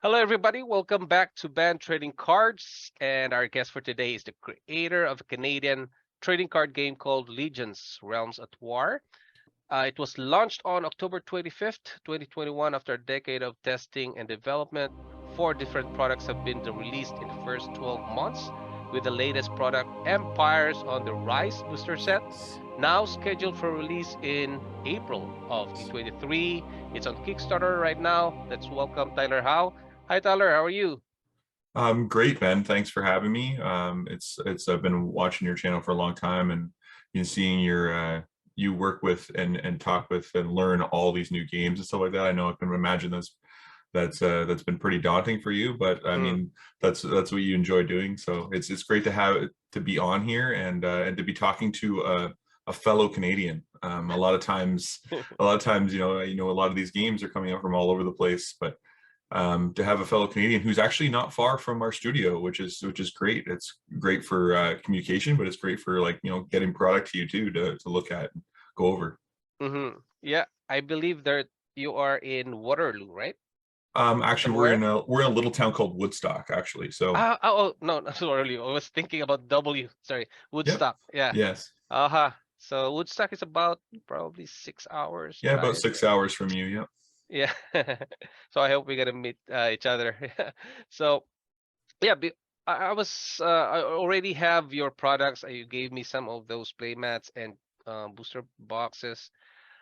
Hello, everybody. Welcome back to Band Trading Cards. And our guest for today is the creator of a Canadian trading card game called Legions Realms at War. It was launched on October 25th, 2021, after a decade of testing and development. Four different products have been released in the first 12 months, with the latest product, Empires on the Rise booster set, now scheduled for release in April of 2023. It's on Kickstarter right now. Let's welcome Tyler Howe. Hi, Tyler. How are you? Great, Ben. Thanks for having me. It's I've been watching your channel for a long time and seeing your you work with and talk with and learn all these new games and stuff like that. I know I can imagine that's been pretty daunting for you, but I Mm. mean that's what you enjoy doing. So it's great to have to be on here and to be talking to a fellow Canadian. A lot of times, a lot of these games are coming out from all over the place, but to have a fellow Canadian who's actually not far from our studio, which is great. It's great for communication, but it's great for getting product to you too to look at and go over. Yeah, I believe that you are in Waterloo, right? Actually, we're Somewhere? in a little town called Woodstock, actually. So Oh, no, not Waterloo. I was thinking about W. Sorry, yep, Woodstock. Yeah. yes, Uh-huh. So Woodstock is about probably 6 hours yeah, about drive. 6 hours from you. Yep. Yeah. So I hope we're gonna meet each other. So yeah, I I already have your products. You gave me some of those play mats and booster boxes.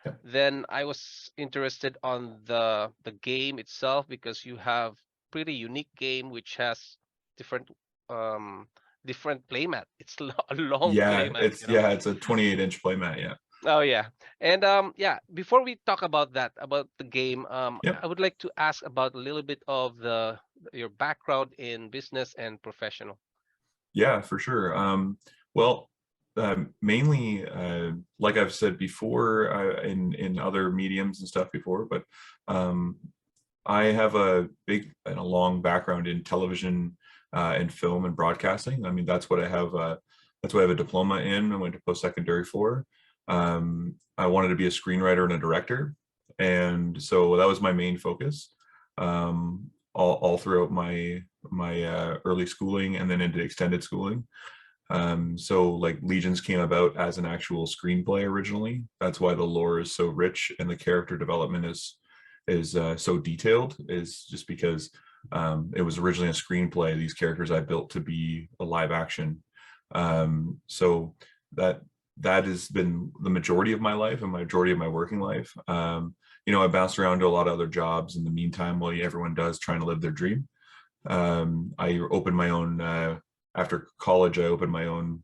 Yep. Then I was interested on the game itself because you have pretty unique game which has different um different playmat. It's a long Yeah, playmat, it's yeah, it's a 28-inch playmat. Yeah. Oh yeah. And yeah, before we talk about that, about the game, Yep. I would like to ask about a little bit of the your background in business and professional. Yeah, for sure. Well, mainly, like I've said before, in other mediums and stuff before, but um, I have a big and a long background in television and film and broadcasting. I mean, that's what I have. That's what I have a diploma in. I went to post-secondary for. I wanted to be a screenwriter and a director, and so that was my main focus. All throughout my early schooling and then into extended schooling. So like Legions came about as an actual screenplay originally. That's why the lore is so rich and the character development is so detailed. Is just because it was originally a screenplay. These characters I built to be a live action. So that that has been the majority of my life and majority of my working life. I bounced around to a lot of other jobs in the meantime, while everyone does trying to live their dream. I opened my own after college. I opened my own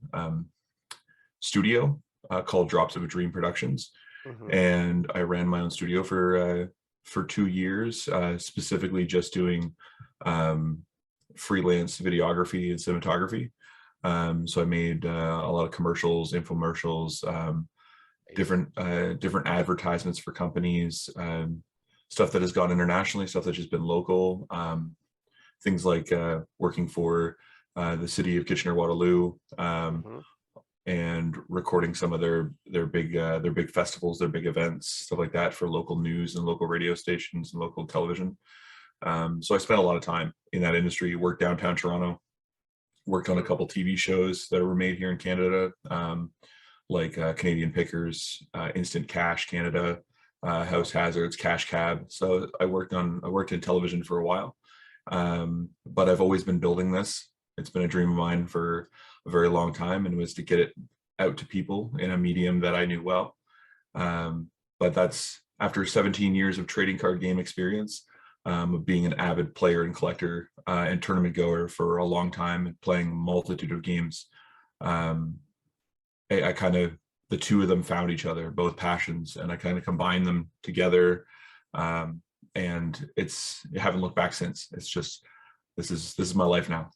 studio called Drops of a Dream Productions, Hmm. and I ran my own studio for 2 years, specifically just doing um, freelance videography and cinematography. So I made a lot of commercials, infomercials, I see. different advertisements for companies, stuff that has gone internationally, stuff that's just been local. Things like working for the city of Kitchener-Waterloo, Hmm. and recording some of their big festivals, their big events, stuff like that for local news and local radio stations and local television. So I spent a lot of time in that industry. Worked downtown Toronto. Worked on a couple TV shows that were made here in Canada, like Canadian Pickers, Instant Cash Canada, House Oh. Hazards, Cash Cab. So I worked in television for a while, but I've always been building this. It's been a dream of mine for a very long time, and it was to get it out to people in a medium that I knew well. But that's after 17 years of trading card game experience, of being an avid player and collector and tournament goer for a long time, and playing a multitude of games. Um, I kind of the two of them found each other, both passions, and I kind of combined them together. Um, and I haven't looked back since. It's just this is my life now.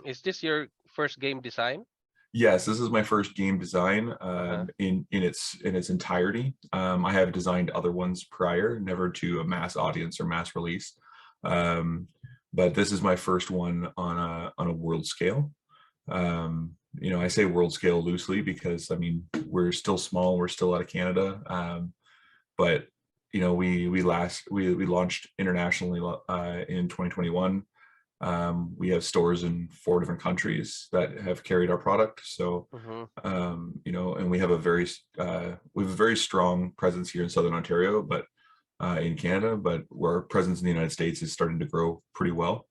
Is this your first game design? Yes, this is my first game design Uh-huh. in its entirety. I have designed other ones prior, never to a mass audience or mass release, um, but this is my first one on a world scale. I say world scale loosely because I mean we're still small, we're still out of Canada, but you know, we launched internationally in 2021. We have stores in 4 different countries that have carried our product. So, Mm-hmm. you know, and we have a very strong presence here in Southern Ontario, but in Canada, but our presence in the United States is starting to grow pretty well.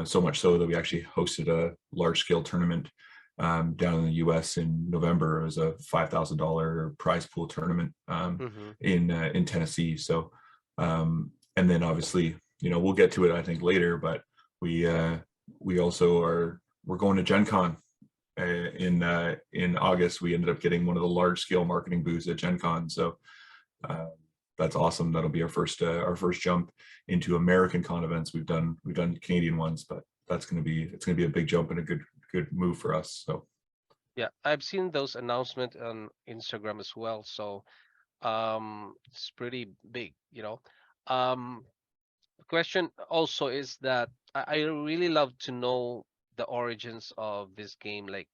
So much so that we actually hosted a large scale tournament down in the US in November. It was a $5,000 prize pool tournament Mm-hmm. in Tennessee. So, and then obviously, you know, we'll get to it, I think, later, but we also we're going to Gen Con in August. We ended up getting one of the large scale marketing booths at Gen Con. So that's awesome. That'll be our first jump into American con events. We've done Canadian ones, but it's going to be a big jump and a good move for us. So Yeah, I've seen those announcements on Instagram as well. So it's pretty big, you know. Um, the question also is that I really love to know the origins of this game, like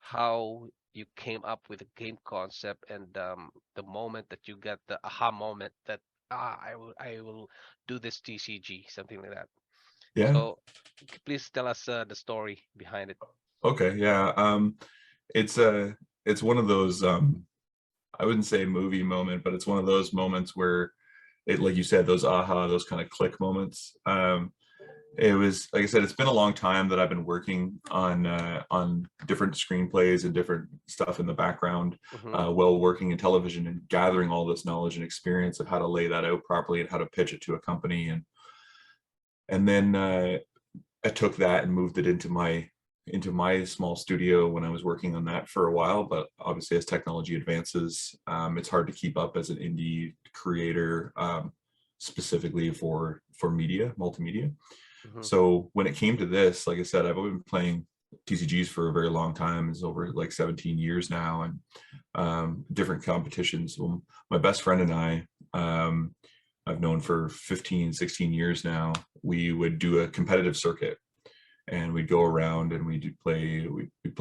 how you came up with the game concept and the moment that you get the aha moment that I will do this TCG, something like that. yeah. So please tell us the story behind it. Okay. Yeah. It's it's one of those I wouldn't say movie moment, but it's one of those moments where it, like you said, those aha, those kind of click moments. It was, like I said, it's been a long time that I've been working on different screenplays and different stuff in the background, Mm-hmm. while working in television and gathering all this knowledge and experience of how to lay that out properly and how to pitch it to a company. And then I took that and moved it into my small studio when I was working on that for a while. But obviously, as technology advances, it's hard to keep up as an indie creator, specifically for media, multimedia. Mm-hmm. So when it came to this, like I said, I've been playing TCGs for a very long time. It's over like 17 years now, and different competitions. Well, my best friend and I, I've known for 15, 16 years now. We would do a competitive circuit, and we'd go around and we'd play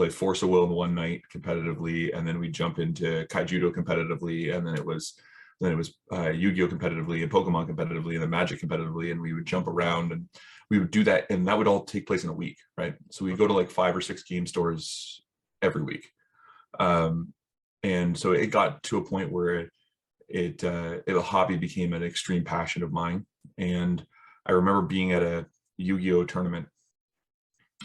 Force of Will in one night competitively, and then we'd jump into Kaijudo competitively, and then it was Yu-Gi-Oh competitively and Pokemon competitively and then Magic competitively, and we would jump around and we would do that, and that would all take place in a week, right? So we go to Mm-hmm. like 5 or 6 game stores every week, and so it got to a point where a hobby became an extreme passion of mine. And I remember being at a Yu-Gi-Oh tournament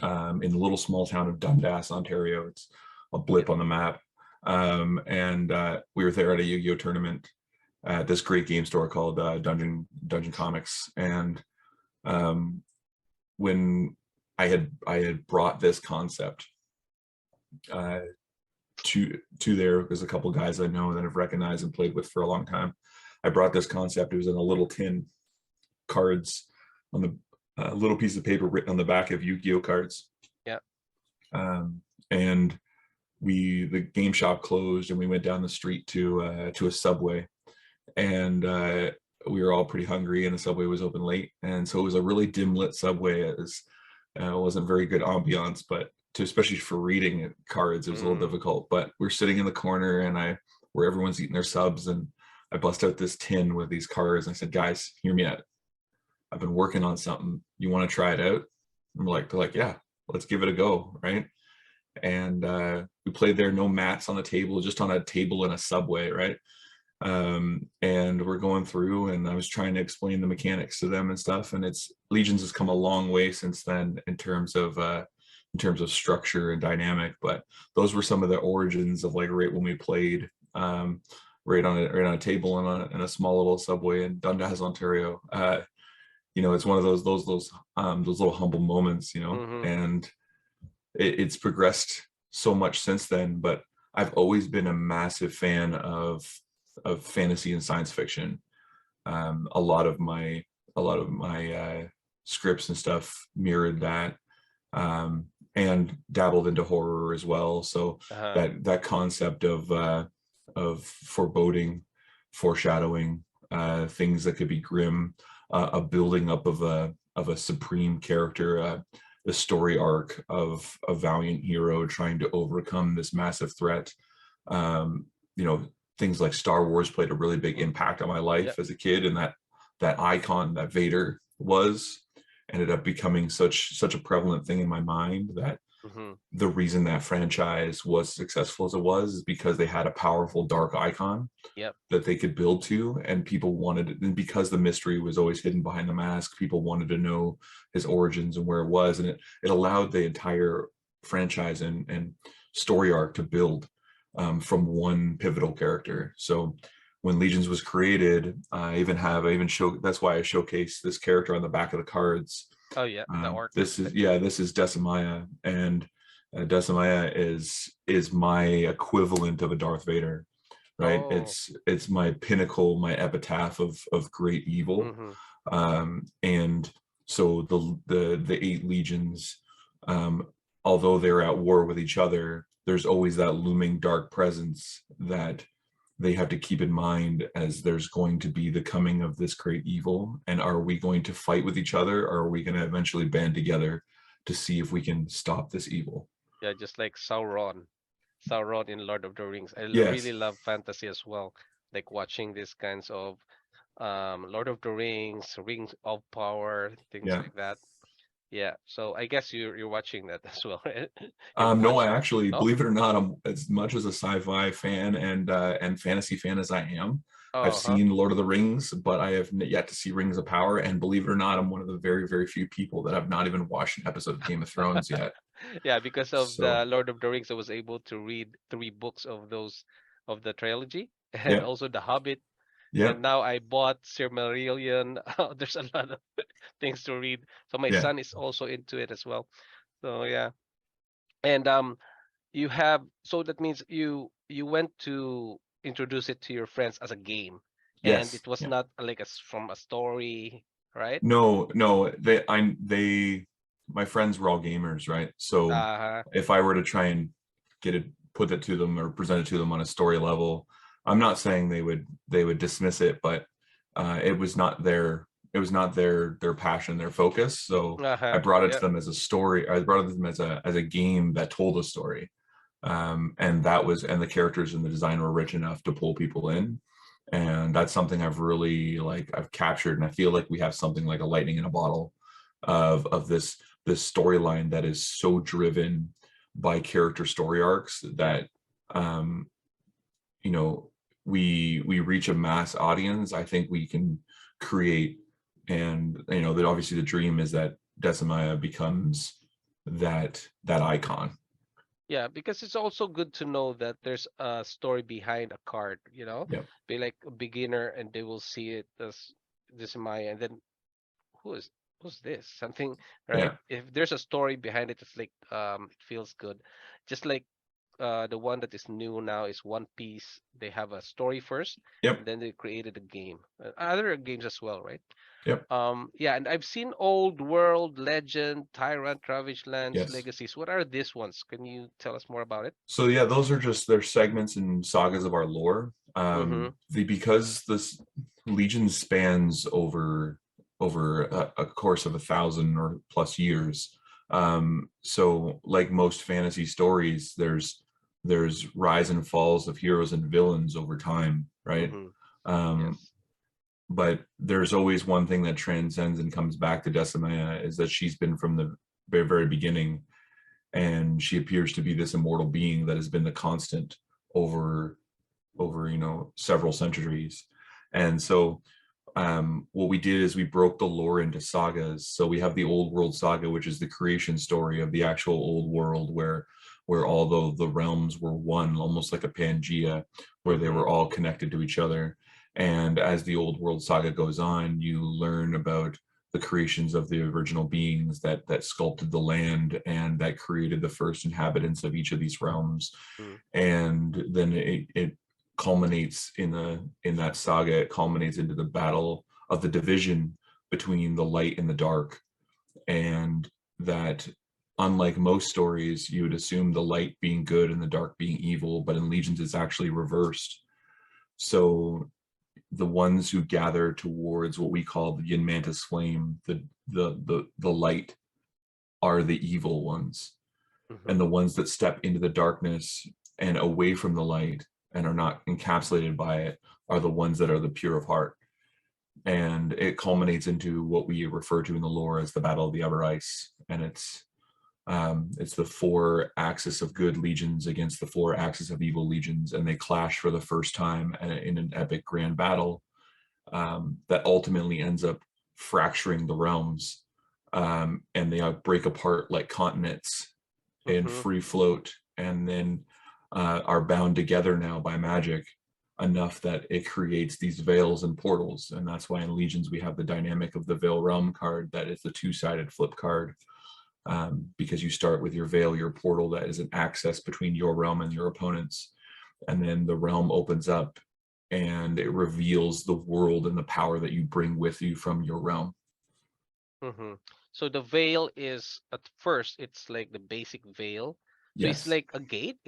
in the little small town of Dundas, Ontario. It's a blip on the map. And we were there at a Yu-Gi-Oh tournament at this great game store called Dungeon Comics. And when I had brought this concept to there, there's a couple guys I know that I've recognized and played with for a long time. I brought this concept. It was in a little tin, cards on the little piece of paper written on the back of Yu-Gi-Oh cards. Yeah. And the game shop closed, and we went down the street to a Subway, and we were all pretty hungry, and the Subway was open late, and so it was a really dim lit Subway. It wasn't very good ambiance, but especially for reading cards, it was a little difficult. But we're sitting in the corner, and where everyone's eating their subs, and I bust out this tin with these cards, and I said, "Guys, hear me out. I've been working on something. You want to try it out?" They're like, "Yeah, let's give it a go," right? And we played there, no mats on the table, just on a table in a Subway, right? And we're going through, and I was trying to explain the mechanics to them and stuff. And Legions has come a long way since then in terms of structure and dynamic. But those were some of the origins of, like, right when we played, right on a table in a small little Subway in Dundas, Ontario. It's one of those little humble moments, Mm-hmm. and it's progressed so much since then. But I've always been a massive fan of fantasy and science fiction. A lot of my scripts and stuff mirrored that, and dabbled into horror as well. So Uh-huh. that concept of foreboding, foreshadowing, things that could be grim, a building up of a supreme character, the story arc of a valiant hero trying to overcome this massive threat. things like Star Wars played a really big impact on my life as a kid, and that icon that Vader was ended up becoming such a prevalent thing in my mind that the reason that franchise was successful as it was is because they had a powerful dark icon that they could build to, and people wanted it. And because the mystery was always hidden behind the mask, people wanted to know his origins and where it was, and it allowed the entire franchise and story arc to build from one pivotal character. So when Legions was created, that's why I showcase this character on the back of the cards. Oh yeah, the orc. This is Decimaya, and Decimaya is my equivalent of a Darth Vader, right? Oh. It's my pinnacle, my epitaph of great evil. And so the 8 legions, although they're at war with each other, there's always that looming dark presence that they have to keep in mind as there's going to be the coming of this great evil. And are we going to fight with each other, or are we going to eventually band together to see if we can stop this evil? Yeah, just like Sauron in Lord of the Rings. I Yes. really love fantasy as well, like watching these kinds of Lord of the Rings, Rings of Power, things like that. Yeah, so I guess you're watching that as well, right? No, I actually, No? believe it or not, I'm as much as a sci-fi fan and fantasy fan as I am. I've seen Lord of the Rings, but I have yet to see Rings of Power. And believe it or not, I'm one of the very, very few people that have not even watched an episode of Game of Thrones yet. Yeah, because of the So, Lord of the Rings, I was able to read 3 books of the trilogy, and also The Hobbit. And now I bought Silmarillion. There's a lot of things to read. So my son is also into it as well. So yeah. And so that means you went to introduce it to your friends as a game, and yes. it was not like from a story, right? No, my friends were all gamers, right? So if I were to try and put it to them or present it to them on a story level, I'm not saying they would dismiss it, but it was not their passion, their focus. So I brought it to them as a story. I brought it to them as a game that told a story, and the characters and the design were rich enough to pull people in. And that's something I've captured, and I feel like we have something like a lightning in a bottle of this storyline that is so driven by character story arcs that we reach a mass audience. I think we can create, and that obviously the dream is that Decimaya becomes that icon. Yeah, because it's also good to know that there's a story behind a card, Be like a beginner and they will see it as this is Maya, and then who's this? Something, right? If there's a story behind it, it's like it feels good. Just like the one that is new now is One Piece. They have a story first, and then they created a game. Other games as well, right? Yeah, and I've seen Old World, Legend, Tyrant, Ravage Lands, Legacies. What are these ones? Can you tell us more about it? So yeah, those are just their segments and sagas of our lore. Because this Legion spans over a course of 1,000 or plus years. So like most fantasy stories, there's rise and falls of heroes and villains over time, right? But there's always one thing that transcends and comes back to Decimaya, is that she's been from the very, very beginning, and she appears to be this immortal being that has been the constant over several centuries. And so what we did is we broke the lore into sagas. So we have the Old World saga, which is the creation story of the actual old world, where although the realms were one, almost like a Pangea, where they were all connected to each other. And as the Old World saga goes on, you learn about the creations of the original beings that sculpted the land and that created the first inhabitants of each of these realms. And then it culminates in that saga. It culminates into the battle of the division between the light and the dark, and that, unlike most stories, you would assume the light being good and the dark being evil, but in Legions it's actually reversed. So the ones who gather towards what we call the Yin Mantis flame, the light, are the evil ones. And the ones that step into the darkness and away from the light and are not encapsulated by it are the ones that are the pure of heart. And it culminates into what we refer to in the lore as the Battle of the Outer Ice. And it's the 4 axis of good legions against the 4 axis of evil legions, and they clash for the first time in an epic grand battle that ultimately ends up fracturing the realms, and they break apart like continents in free float, and then are bound together now by magic enough that it creates these veils and portals. And that's why in Legions we have the dynamic of the Veil Realm card that is the 2-sided flip card, because you start with your veil, your portal that is an access between your realm and your opponents, and then the realm opens up and it reveals the world and the power that you bring with you from your realm. So the veil is, at first, it's like the basic veil. So it's Yes. like a gate.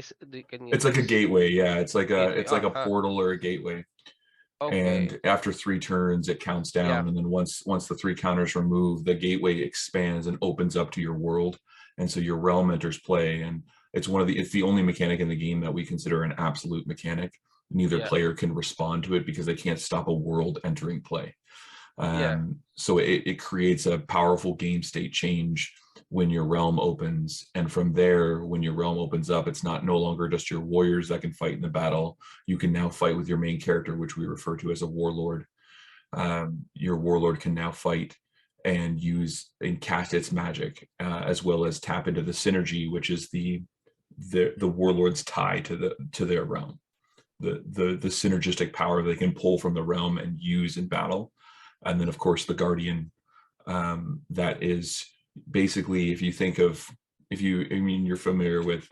Can you It's like a gateway. Yeah, it's like gateway? a portal or a gateway. Okay. And after 3 turns, it counts down. Yeah. And then once the 3 counters remove, the gateway expands and opens up to your world. And so your realm enters play. And it's the only mechanic in the game that we consider an absolute mechanic. Neither Yeah. player can respond to it because they can't stop a world entering play. Yeah. So it creates a powerful game state change when your realm opens. And from there, when your realm opens up, it's no longer just your warriors that can fight in the battle. You can now fight with your main character, which we refer to as a warlord. Your warlord can now fight and use and cast its magic, as well as tap into the synergy, which is the warlord's tie to their realm. The synergistic power they can pull from the realm and use in battle. And then of course the guardian, that is basically, if you think of, you're familiar with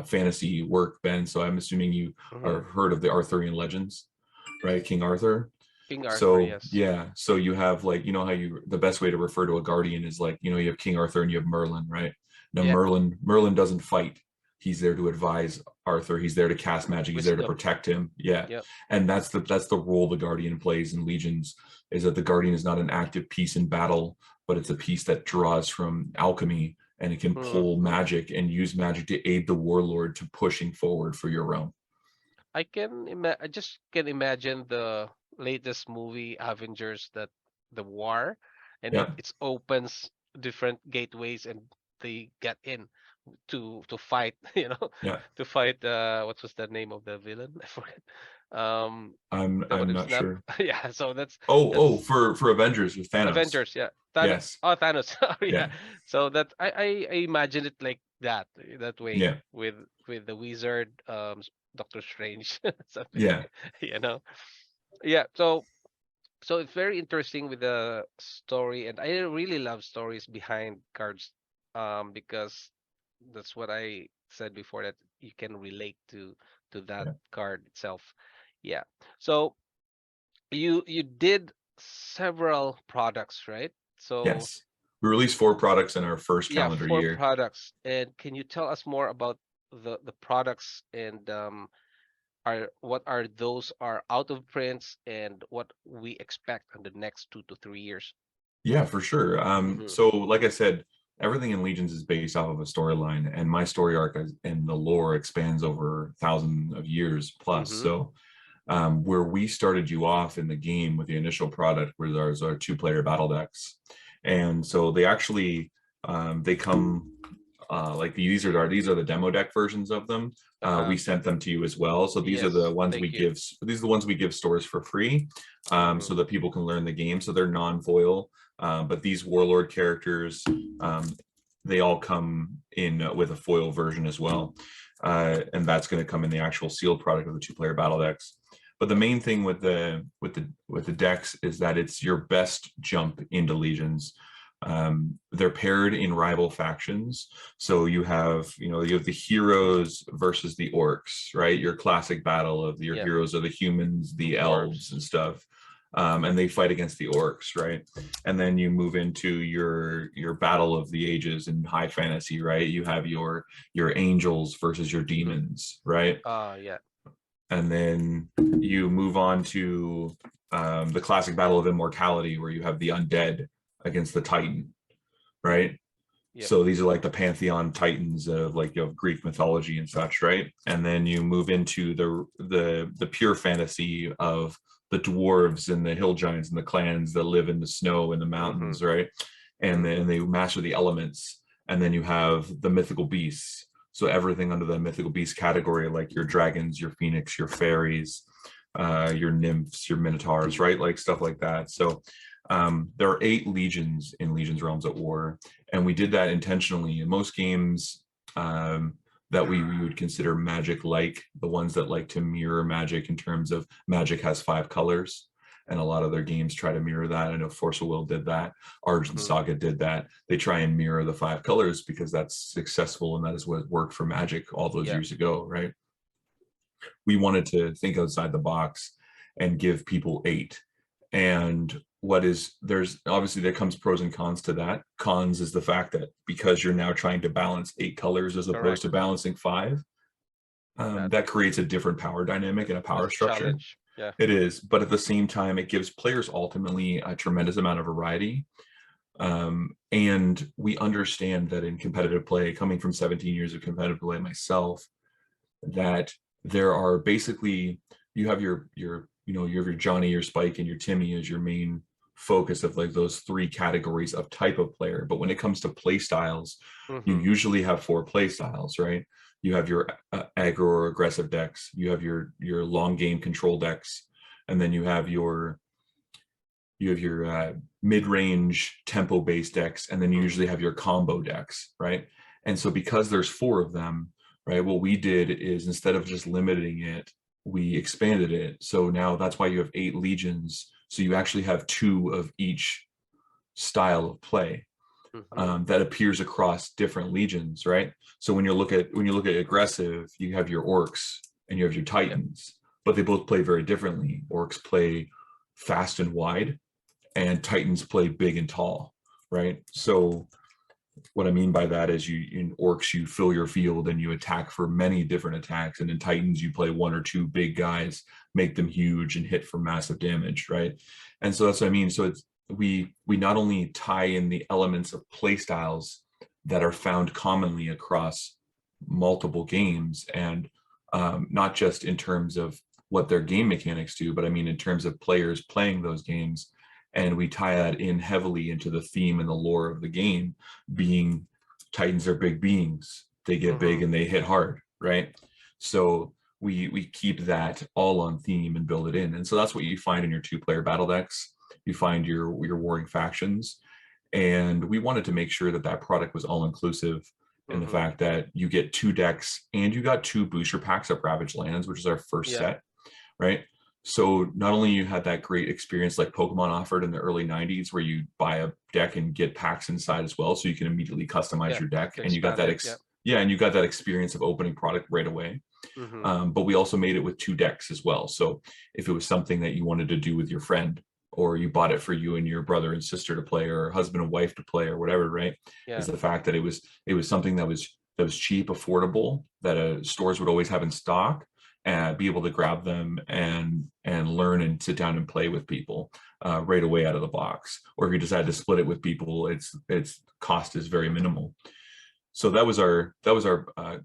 fantasy work, Ben, so I'm assuming you are heard of the Arthurian legends, right? King Arthur. King Arthur, So yes. yeah, so you have, like, you know how the best way to refer to a guardian is, like, you have King Arthur and you have Merlin, right? Now Yeah. Merlin doesn't fight. He's there to advise Arthur. He's there to cast magic. He's there to protect him. Yeah. Yep. And that's the role the Guardian plays in Legions, is that the Guardian is not an active piece in battle, but it's a piece that draws from alchemy, and it can pull magic and use magic to aid the warlord to pushing forward for your realm. I just can imagine the latest movie Avengers, that the war, and Yeah. it opens different gateways and they get in to fight, Yeah. to fight what was the name of the villain? I forget. I'm not sure. Yeah, so that's for Avengers with Thanos. Avengers, yeah. Yes. Oh, Thanos. Oh, yeah. Yeah. So that I imagine it like that way, Yeah. with the wizard, Doctor Strange, something. Yeah. Yeah. So it's very interesting with the story, and I really love stories behind cards, because that's what I said before, that you can relate to that card itself. Yeah. So you did several products, right? So yes, we released 4 products in our first yeah, calendar 4 year. products. And can you tell us more about the products, and what are those are out of prints, and what we expect in the next 2 to 3 years? Yeah, for sure. So like I said, everything in Legions is based off of a storyline, and my story arc and the lore expands over thousands of years plus. So where we started you off in the game with the initial product was our 2-player battle decks. And so they actually they come like these are the demo deck versions of them. We sent them to you as well. So these are the ones these are the ones we give stores for free, so that people can learn the game. So they're non-foil, but these warlord characters, they all come in with a foil version as well, and that's going to come in the actual sealed product of the 2-player battle decks. But the main thing with the decks is that it's your best jump into Legions. They're paired in rival factions, so you have the heroes versus the orcs, right? Your classic battle of your heroes are the humans, the elves, and stuff, and they fight against the orcs, right? And then you move into your battle of the ages in high fantasy, right? You have your angels versus your demons, right? Yeah. And then you move on to the classic battle of immortality, where you have the undead against the Titan, right? Yep. So these are like the pantheon titans of like, you know, Greek mythology and such, right? And then you move into the pure fantasy of the dwarves and the hill giants and the clans that live in the snow and the mountains, right? And then they master the elements. And then you have the mythical beasts. So everything under the mythical beast category, like your dragons, your phoenix, your fairies, your nymphs, your minotaurs, right? Like stuff like that. So there are 8 legions in Legions Realms at War, and we did that intentionally. In most games that we would consider magic-like, the ones that like to mirror magic in terms of magic has 5 colors, and a lot of their games try to mirror that. I know Force of Will did that. Argent Saga did that. They try and mirror the 5 colors because that's successful and that is what worked for Magic all those years ago, right? We wanted to think outside the box and give people 8. And there's obviously there comes pros and cons to that. Cons is the fact that because you're now trying to balance 8 colors as opposed to balancing 5, that creates a different power dynamic and a power structure. Challenge. Yeah, it is, but at the same time, it gives players ultimately a tremendous amount of variety. And we understand that in competitive play, coming from 17 years of competitive play myself, that there are basically, you have your Johnny, your Spike, and your Timmy as your main focus of like those 3 categories of type of player. But when it comes to play styles, you usually have 4 play styles, right? You have your aggro or aggressive decks, you have your long game control decks, and then you have your mid-range tempo-based decks, and then you usually have your combo decks, right? And so because there's 4 of them, right, what we did is instead of just limiting it, we expanded it. So now that's why you have 8 legions. So you actually have 2 of each style of play that appears across different legions, right? So when you look at aggressive, you have your orcs and you have your titans, but they both play very differently. Orcs play fast and wide, and titans play big and tall, right? So what I mean by that is in orcs, you fill your field and you attack for many different attacks. And in titans, you play 1 or 2 big guys, make them huge and hit for massive damage, right? And so that's what I mean. So we not only tie in the elements of play styles that are found commonly across multiple games, and not just in terms of what their game mechanics do, but I mean in terms of players playing those games. And we tie that in heavily into the theme and the lore of the game, being titans are big beings. They get big and they hit hard, right? So we keep that all on theme and build it in. And so that's what you find in your 2-player battle decks. You find your warring factions. And we wanted to make sure that that product was all inclusive in the fact that you get 2 decks and you got 2 booster packs of Ravaged Lands, which is our first set, right? So not only you had that great experience like Pokemon offered in the early 90s, where you buy a deck and get packs inside as well, so you can immediately customize your deck, and you got that and you got that experience of opening product right away. But we also made it with 2 decks as well. So if it was something that you wanted to do with your friend, or you bought it for you and your brother and sister to play, or husband and wife to play, or whatever, right? Is the fact that it was something that was cheap, affordable, that stores would always have in stock, and be able to grab them and learn and sit down and play with people right away out of the box. Or if you decide to split it with people, its cost is very minimal. So that was our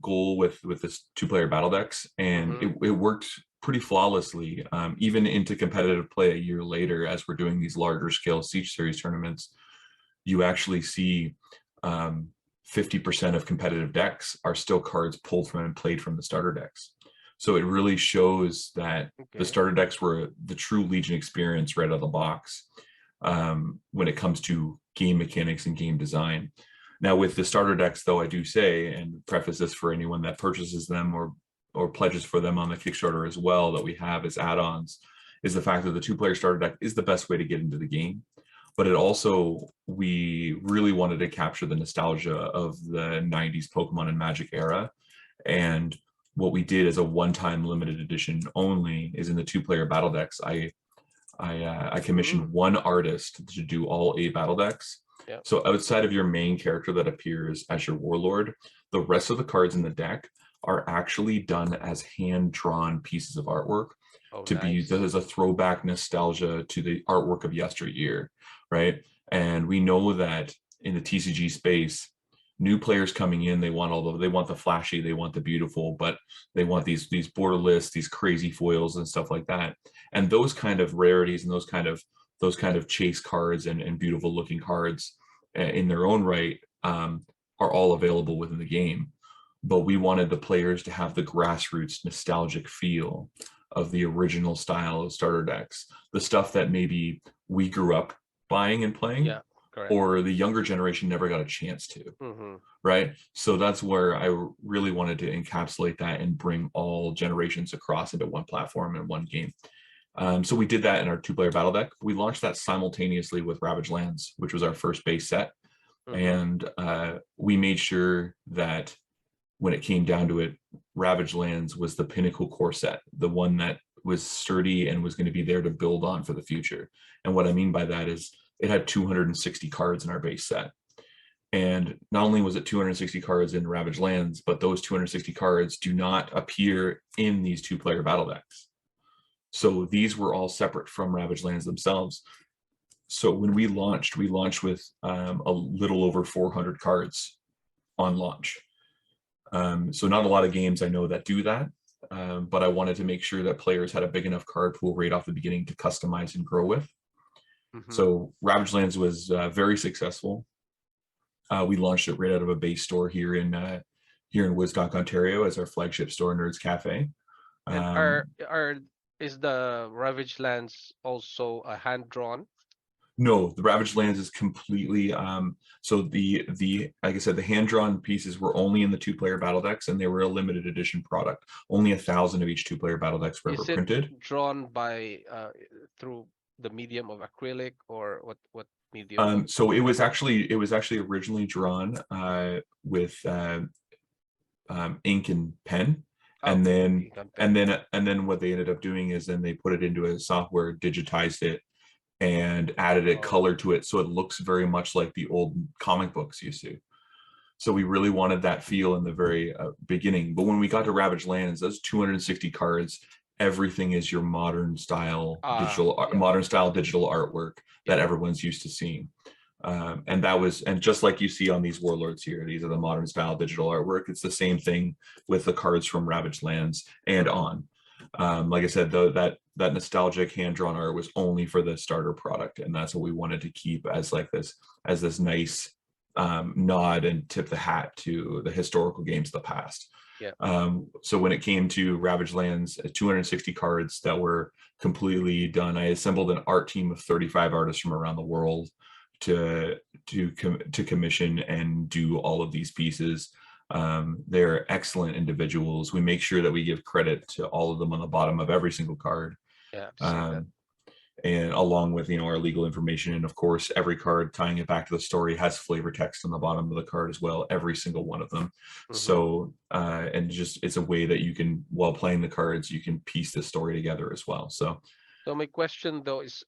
goal with this 2-player battle decks, and it worked pretty flawlessly, even into competitive play a year later. As we're doing these larger scale Siege Series tournaments, you actually see 50% of competitive decks are still cards pulled from and played from the starter decks. So it really shows that the starter decks were the true Legion experience right out of the box when it comes to game mechanics and game design. Now with the starter decks, though, I do say, and preface this for anyone that purchases them or pledges for them on the Kickstarter as well, that we have as add-ons, is the fact that the 2-player starter deck is the best way to get into the game. But it also, we really wanted to capture the nostalgia of the 90s Pokemon and Magic era. And what we did as a one-time limited edition only is in the 2-player battle decks, I commissioned 1 artist to do all 8 battle decks. So outside of your main character that appears as your warlord, the rest of the cards in the deck are actually done as hand-drawn pieces of artwork be as a throwback nostalgia to the artwork of yesteryear, right? And we know that in the TCG space, new players coming in, they want they want the flashy, they want the beautiful, but they want these borderless, these crazy foils and stuff like that. And those kind of rarities and those kind of chase cards and beautiful looking cards in their own right are all available within the game. But we wanted the players to have the grassroots nostalgic feel of the original style of starter decks, the stuff that maybe we grew up buying and playing, Yeah, correct. or the younger generation never got a chance to. Mm-hmm. Right. So that's where I really wanted to encapsulate that and bring all generations across into one platform and one game. So we did that in our 2-player battle deck. We launched that simultaneously with Ravaged Lands, which was our first base set. Mm-hmm. And we made sure that when it came down to it, Ravaged Lands was the pinnacle core set, the one that was sturdy and was going to be there to build on for the future. And what I mean by that is it had 260 cards in our base set. And not only was it 260 cards in Ravaged Lands, but those 260 cards do not appear in these 2-player battle decks. So these were all separate from Ravaged Lands themselves. So when we launched with a little over 400 cards on launch. So not a lot of games I know that do that, but I wanted to make sure that players had a big enough card pool right off the beginning to customize and grow with. Mm-hmm. So Ravaged Lands was very successful. We launched it right out of a base store here in Woodstock, Ontario, as our flagship store, Nerds Cafe. And is the Ravaged Lands also a hand drawn? No, the Ravaged Lands is completely so the like I said, the hand drawn pieces were only in the 2-player battle decks, and they were a limited edition product. Only 1,000 of each 2-player battle decks were ever printed. Is it drawn by through the medium of acrylic, or what medium? So it was actually originally drawn with ink and pen, and then what they ended up doing is then they put it into a software, digitized it, and added a color to it, so it looks very much like the old comic books used to. So we really wanted that feel in the very beginning. But when we got to Ravaged Lands, those 260 cards, everything is your modern style digital artwork that everyone's used to seeing. And just like you see on these warlords here, these are the modern style digital artwork. It's the same thing with the cards from Ravaged Lands and on. Like I said, though, that nostalgic hand-drawn art was only for the starter product, and that's what we wanted to keep as this nice nod and tip the hat to the historical games of the past. Yeah. So when it came to Ravaged Lands, 260 cards that were completely done, I assembled an art team of 35 artists from around the world to commission and do all of these pieces. They're excellent individuals. We make sure that we give credit to all of them on the bottom of every single card. Yeah. And along with, our legal information, and of course every card, tying it back to the story, has flavor text on the bottom of the card as well, every single one of them. Mm-hmm. So and just it's a way that you can, while playing the cards, you can piece the story together as well. So my question though is,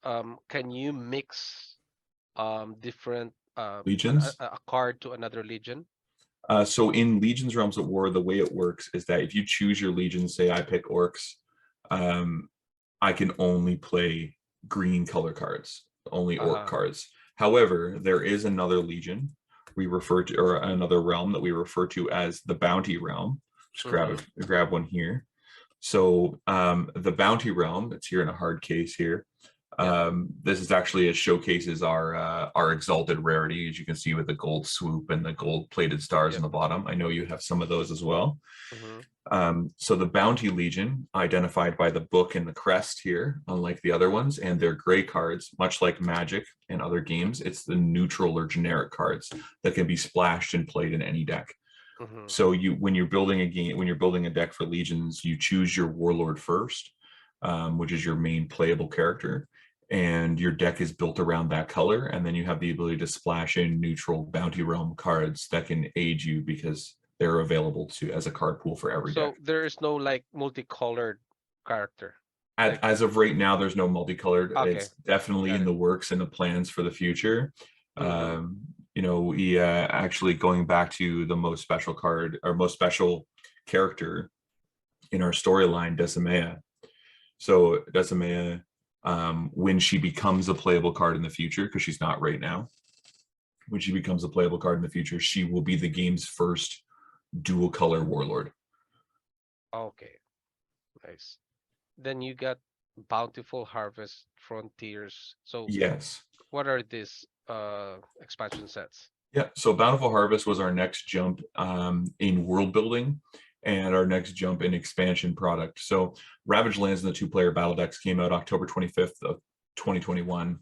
can you mix different legions, a card to another legion? So in Legions Realms at War, the way it works is that if you choose your legions, say I pick orcs, I can only play green color cards, only orc cards. However, there is another legion we refer to, or another realm that we refer to as the Bounty Realm. Just grab one here. So the Bounty Realm, it's here in a hard case here. This is actually, it showcases our exalted rarity, as you can see, with the gold swoop and the gold plated stars on the bottom. I know you have some of those as well. So the Bounty Legion, identified by the book and the crest here, unlike the other ones, and they're gray cards, much like Magic and other games. It's the neutral or generic cards that can be splashed and played in any deck. So when you're building a deck for Legions, you choose your warlord first, which is your main playable character, and your deck is built around that color, and then you have the ability to splash in neutral Bounty Realm cards that can aid you because they're available as a card pool for every deck. So there is no like multicolored character. As of right now, there's no multicolored. Okay. It's definitely in the works and the plans for the future. We actually, going back to the most special card or most special character in our storyline, Decimea. So Decimea, when she becomes a playable card in the future, because she's not right now, when she becomes a playable card in the future, she will be the game's first dual color warlord. Okay, nice. Then you got Bountiful Harvest Frontiers. So Yes. what are these expansion sets? Yeah, so Bountiful Harvest was our next jump in world building and our next jump in expansion product. So Ravaged Lands and the two-player battle decks came out October 25th of 2021.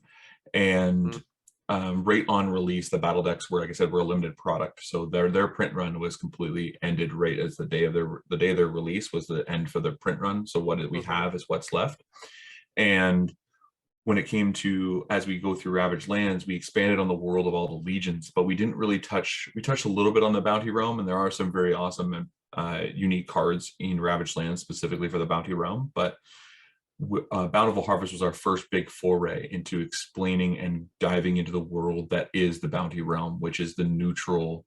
And right on release, the battle decks were, like I said, were a limited product. So their print run was completely ended right as the day of their release was the end for the print run. So what we have is what's left. And when it came to, as we go through Ravaged Lands, we expanded on the world of all the legions, but we didn't really we touched a little bit on the Bounty Realm, and there are some very awesome and unique cards in Ravaged Lands specifically for the Bounty Realm. But Bountiful Harvest was our first big foray into explaining and diving into the world that is the Bounty Realm, which is the neutral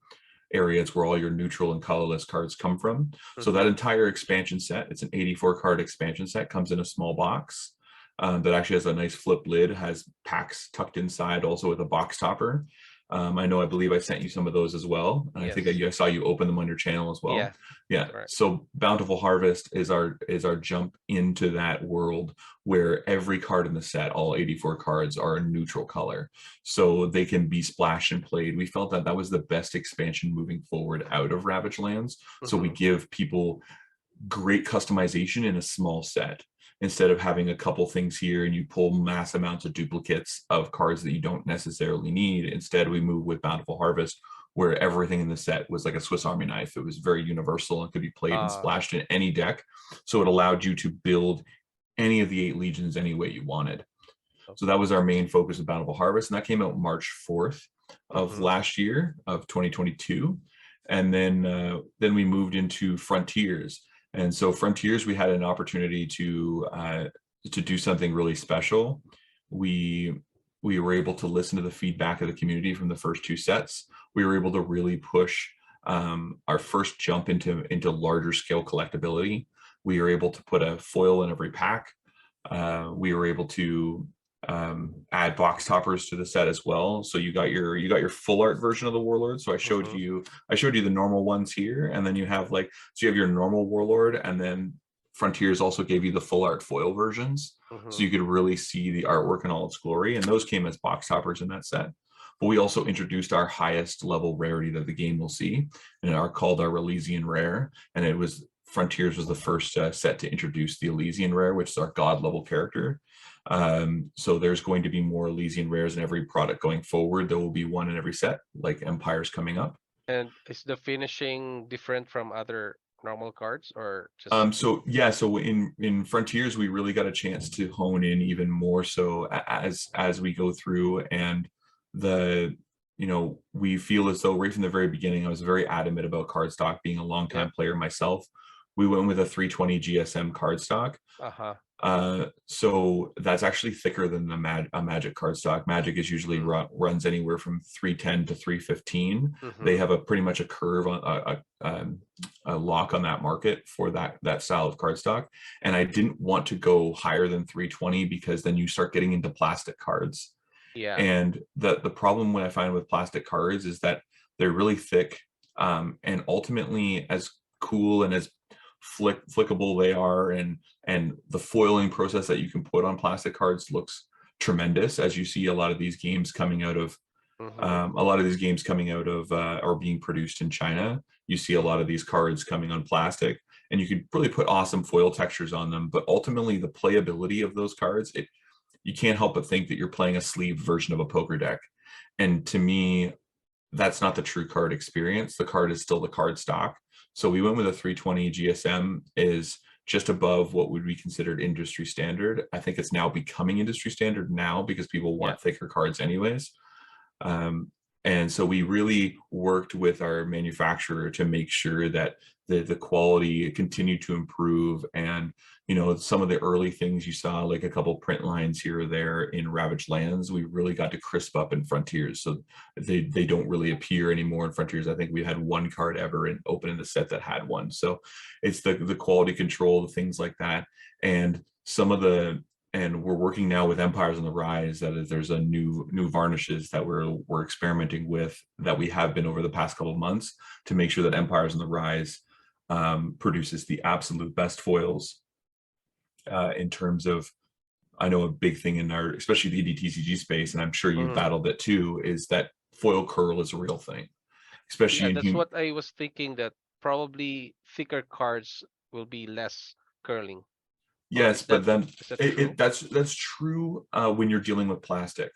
areas where all your neutral and colorless cards come from. So that entire expansion set, it's an 84 card expansion set, comes in a small box. That actually has a nice flip lid, has packs tucked inside, also with a box topper. I believe I sent you some of those as well. And Yes. I think I saw you open them on your channel as well. Yeah. Correct. So Bountiful Harvest is our jump into that world where every card in the set, all 84 cards, are a neutral color, so they can be splashed and played. We felt that that was the best expansion moving forward out of Ravaged Lands. So we give people great customization in a small set, instead of having a couple things here and you pull mass amounts of duplicates of cards that you don't necessarily need. Instead, we move with Bountiful Harvest, where everything in the set was like a Swiss Army knife. It was very universal and could be played and splashed in any deck. So it allowed you to build any of the 8 legions any way you wanted. So that was our main focus of Bountiful Harvest, and that came out March 4th of last year, of 2022. And then we moved into Frontiers. And so Frontiers, we had an opportunity to do something really special. We were able to listen to the feedback of the community from the first 2 sets. We were able to really push our first jump into larger scale collectability. We were able to put a foil in every pack. We were able to add box toppers to the set as well. So you got your full art version of the Warlord. So I showed you the normal ones here, and then you have so you have your normal Warlord, and then Frontiers also gave you the full art foil versions. So you could really see the artwork in all its glory, and those came as box toppers in that set. But we also introduced our highest level rarity that the game will see, and are called our Elysian Rare. And it was Frontiers was the first set to introduce the Elysian Rare, which is our god level character. So there's going to be more Elysian Rares in every product going forward. There will be one in every set, like Empire's coming up. And is the finishing different from other normal cards, or just so in Frontiers we really got a chance to hone in even more so as we go through, and we feel as though right from the very beginning, I was very adamant about cardstock. Being a longtime player myself, we went with a 320 GSM cardstock. So that's actually thicker than a Magic cardstock. Magic is usually runs anywhere from 310 to 315. They have pretty much a curve on a lock on that market for that style of cardstock. And I didn't want to go higher than 320 because then you start getting into plastic cards. And the problem what I find with plastic cards is that they're really thick, and ultimately, as cool and as flickable they are, and the foiling process that you can put on plastic cards looks tremendous, as you see a lot of these games coming out of or being produced in China. You see a lot of these cards coming on plastic, and you could really put awesome foil textures on them, but ultimately the playability of those cards, you can't help but think that you're playing a sleeved version of a poker deck. And to me, that's not the true card experience. The card is still the card stock. So we went with a 320 GSM, is just above what would be considered industry standard. I think it's now becoming industry standard now because people want thicker cards anyways. And so we really worked with our manufacturer to make sure that the quality continued to improve. And, some of the early things you saw, like a couple print lines here or there in Ravaged Lands, we really got to crisp up in Frontiers. So they don't really appear anymore in Frontiers. I think we had one card ever open in the set that had one. So it's the quality control, the things like that. And some of the we're working now with Empires on the Rise. That is, there's a new varnishes that we're experimenting with that we have been over the past couple of months to make sure that Empires on the Rise produces the absolute best foils in terms of. I know a big thing in our, especially the EDTCG space, and I'm sure you've battled it too, is that foil curl is a real thing, Yeah, especially in that's what I was thinking, that probably thicker cards will be less curling. Or Yes, but then is that true? that's true when you're dealing with plastic.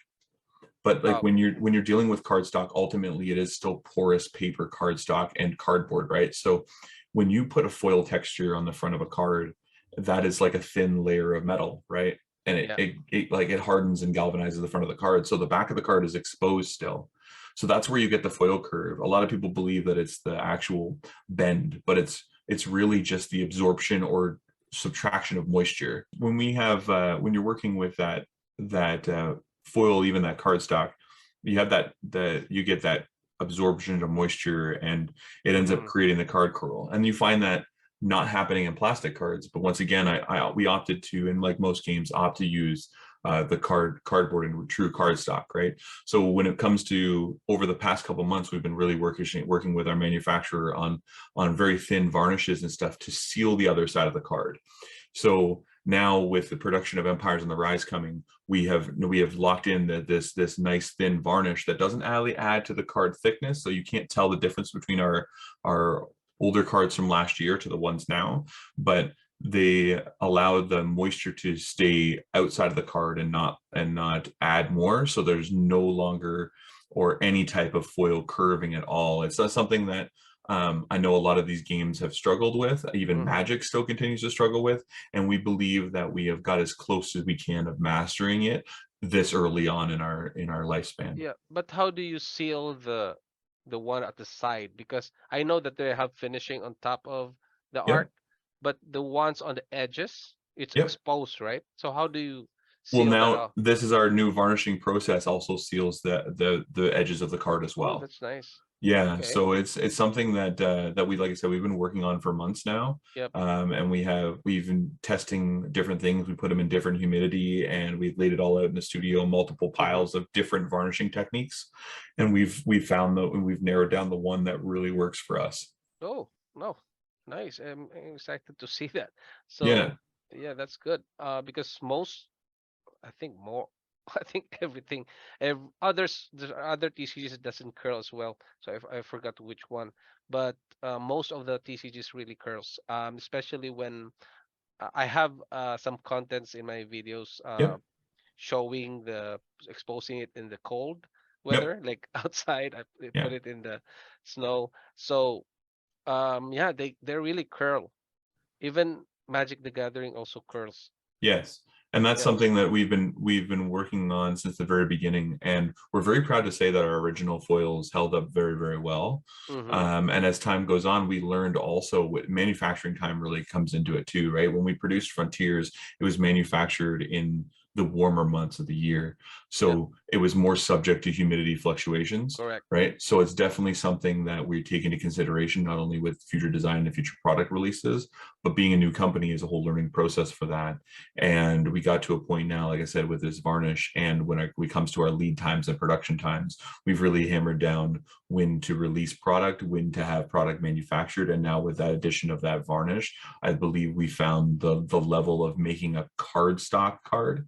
But like Okay. when you're dealing with cardstock, ultimately it is still porous paper cardstock and cardboard, right? So when you put a foil texture on the front of a card, that is like a thin layer of metal, right? And Yeah. it like it hardens and galvanizes the front of the card. So the back of the card is exposed still. So that's where you get the foil curve. A lot of people believe that it's the actual bend, but it's really just the absorption or subtraction of moisture. When we have when you're working with that foil, even that cardstock, you have you get that absorption of moisture, and it ends up Mm-hmm. creating the card curl. And you find that not happening in plastic cards. But once again, we opted to, and like most games, opt to use the cardboard and true cardstock, right? So when it comes to over the past couple months, we've been really working with our manufacturer on very thin varnishes and stuff to seal the other side of the card. So now with the production of Empires on the Rise coming, we have locked in this nice thin varnish that doesn't really add to the card thickness, so you can't tell the difference between our older cards from last year to the ones now, but they allow the moisture to stay outside of the card and not add more. So there's no longer or any type of foil curving at all. It's not something that I know a lot of these games have struggled with. Even Mm-hmm. Magic still continues to struggle with, and we believe that we have got as close as we can of mastering it this early on in our lifespan. Yeah, but how do you seal the one at the side? Because I know that they have finishing on top of the Yep. art, but the ones on the edges, it's Yep. exposed, right? So how do you Well, seal that now off? this is our new varnishing process. Also seals the edges of the card as Oh, well. that's nice. Yeah, Okay. so it's something that we, like I said, we've been working on for months now, Yep. and we've been testing different things. We put them in different humidity, and we've laid it all out in the studio, multiple Mm-hmm. piles of different varnishing techniques, and we've found that we've narrowed down the one that really works for us. Oh, no. Nice. I'm excited to see that. Yeah, So, yeah, that's good. Because I think more, I think everything, there's other TCGs that doesn't curl as well. So I forgot which one, but most of the TCGs really curls. Especially when I have some contents in my videos, yep, showing the exposing it in the cold yep, weather, like outside. I yeah. put it in the snow. So yeah, they really curl. Even Magic the Gathering also curls. Yes. And that's Yeah. something that we've been working on since the very beginning. And we're very proud to say that our original foils held up very, very well. Mm-hmm. And as time goes on, we learned also what manufacturing time really comes into it too, right? When we produced Frontiers, it was manufactured in the warmer months of the year. Yeah. So it was more subject to humidity fluctuations, Correct. right? So it's definitely something that we take into consideration, not only with future design and future product releases, but being a new company is a whole learning process for that. And we got to a point now, like I said, with this varnish, and when it comes to our lead times and production times, we've really hammered down when to release product, when to have product manufactured. And now with that addition of that varnish, I believe we found the level of making a cardstock card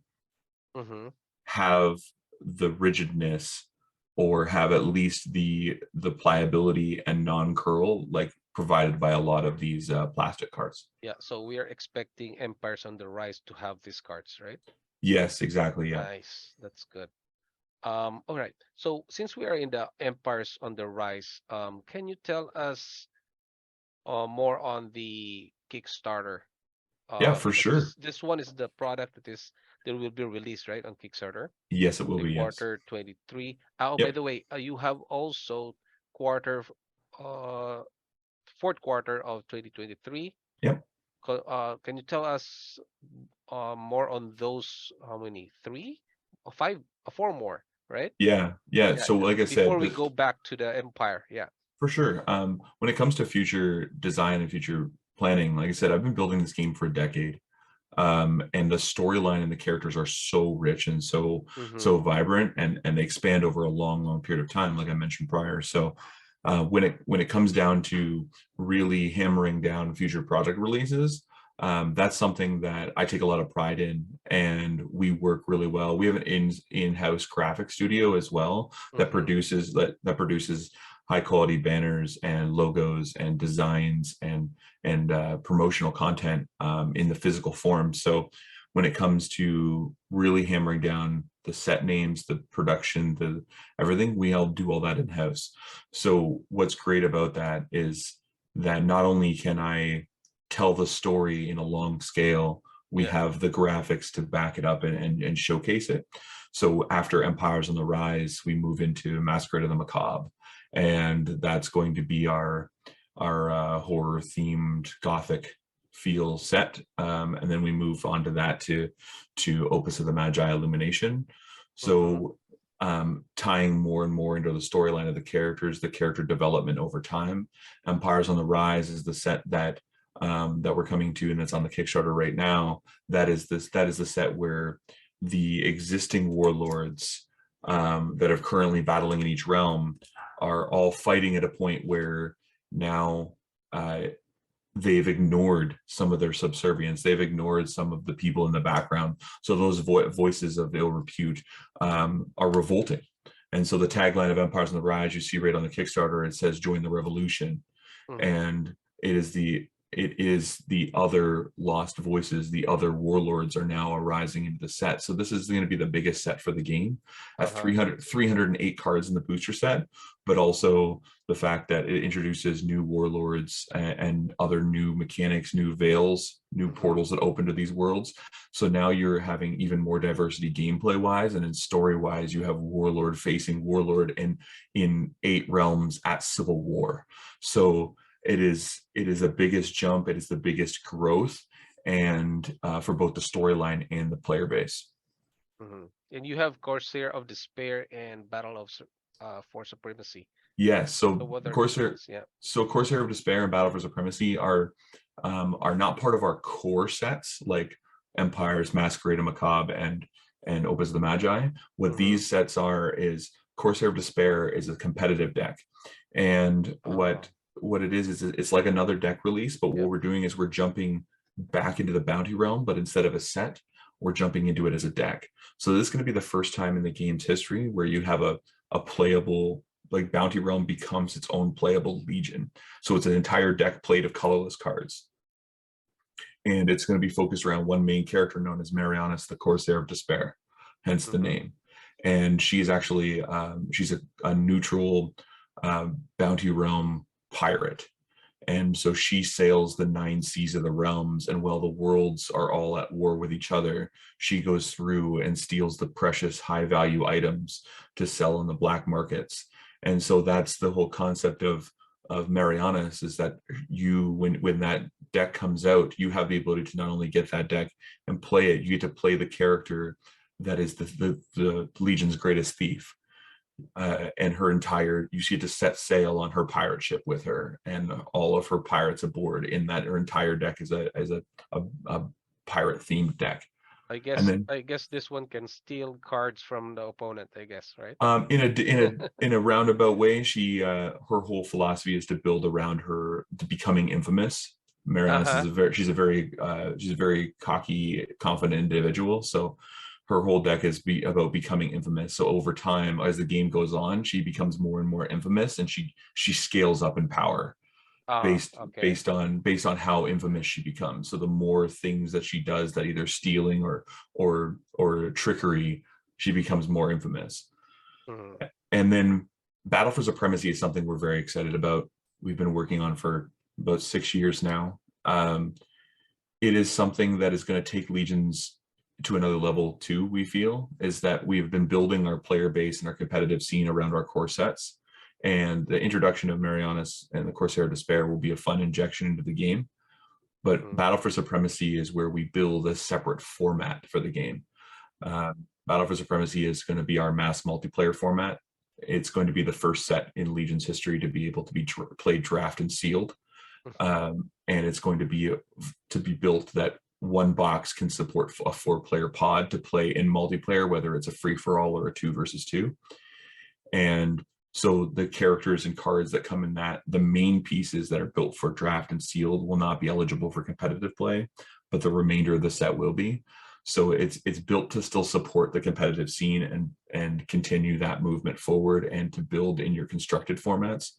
Mm-hmm. have the rigidness, or have at least the pliability and non-curl like provided by a lot of these plastic cards. Yeah, so we are expecting Empires on the Rise to have these cards, right? Yes, exactly. Yeah. Nice. That's good. All right. So since we are in the Empires on the Rise, can you tell us more on the Kickstarter? Yeah, for Because sure. this one is the product that will be released, right, on Kickstarter, Yes, it will the be. Yes. quarter 23. Oh, by Yep. the way, you have also quarter, uh, fourth quarter of 2023. Yep. Can you tell us more on those? How many? Three or five? Four more, right? Yeah. Yeah. Yeah. So like I Before said, we go back to the Empire. Yeah. for sure. When it comes to future design and future planning, like I said, I've been building this game for a decade. and the storyline and the characters are so rich and so Mm-hmm. vibrant, and they expand over a long period of time, like I mentioned prior. So when it comes down to really hammering down future project releases, that's something that I take a lot of pride in, and we work really well. We have an in-house graphic studio as well that Mm-hmm. produces high quality banners and logos and designs and promotional content in the physical form. So when it comes to really hammering down the set names, the production, the everything, we all do all that in house. So what's great about that is that not only can I tell the story in a long scale, we Yeah. have the graphics to back it up and showcase it. So after Empires on the Rise, we move into Masquerade of the Macabre, and that's going to be our horror themed gothic feel set, and then we move on to that to Opus of the Magi Illumination. Mm-hmm. So tying more and more into the storyline of the characters, the character development over time. Empires on the Rise is the set that that we're coming to, and that's on the Kickstarter right now. That is the set where the existing warlords that are currently battling in each realm are all fighting at a point where now uh, they've ignored some of their subservience. They've ignored some of the people in the background. So those voices of ill repute are revolting. And so the tagline of Empires on the Rise, you see right on the Kickstarter, it says "Join the Revolution," Mm-hmm. and it is the other lost voices, the other warlords are now arising into the set. So this is going to be the biggest set for the game at Uh-huh. 308 cards in the booster set, but also the fact that it introduces new warlords and other new mechanics, new veils, new Mm-hmm. portals that open to these worlds. So now you're having even more diversity gameplay wise, and in story wise, you have warlord facing warlord in 8 realms at civil war. So it is the biggest jump, it is the biggest growth, and for both the storyline and the player base. Mm-hmm. And you have Corsair of Despair and Battle of for Supremacy. Yes, So so what are these Corsair ones? Yeah. Corsair of Despair and Battle for Supremacy are not part of our core sets like Empires, Masquerade and Macabre, and Opus of the Magi. What Mm-hmm. these sets are is Corsair of Despair is a competitive deck, and Oh, what it is it's like another deck release, but what yep. we're doing is we're jumping back into the bounty realm, but instead of a set, we're jumping into it as a deck. So this is going to be the first time in the game's history where you have a playable, like, bounty realm becomes its own playable legion. So it's an entire deck plate of colorless cards, and it's going to be focused around one main character known as Marianas, the Corsair of Despair, hence the Mm-hmm. name. And she's actually she's a neutral bounty realm pirate, and so she sails the 9 seas of the realms, and while the worlds are all at war with each other, she goes through and steals the precious high value items to sell in the black markets. And so that's the whole concept of Marianas, is that you, when that deck comes out, you have the ability to not only get that deck and play it, you get to play the character that is the Legion's greatest thief, and her entire, you see, to set sail on her pirate ship with her and all of her pirates aboard. In that, her entire deck is a pirate themed deck. And then I guess this one can steal cards from the opponent, I guess, right? in a roundabout way, she her whole philosophy is to build around her to becoming infamous. Marianas is Uh-huh. a very she's a very cocky, confident individual. So her whole deck is about becoming infamous. So over time, as the game goes on, she becomes more and more infamous, and she scales up in power Ah, okay. based on how infamous she becomes. So the more things that she does, that either stealing or trickery, she becomes more infamous. Mm-hmm. And then Battle for Supremacy is something we're very excited about. We've been working on for about 6 years now. It is something that is going to take Legions to another level too. We feel is that we've been building our player base and our competitive scene around our core sets, and the introduction of Marianas and the Corsair of Despair will be a fun injection into the game. But Mm-hmm. Battle for Supremacy is where we build a separate format for the game. Battle for Supremacy is going to be our mass multiplayer format. It's going to be the first set in Legion's history to be able to be played draft and sealed, and it's going to be built that one box can support a 4-player pod to play in multiplayer, whether it's a free-for-all or a 2 versus 2. And so the characters and cards that come in that, the main pieces that are built for draft and sealed will not be eligible for competitive play, but the remainder of the set will be. So it's built to still support the competitive scene and continue that movement forward and to build in your constructed formats.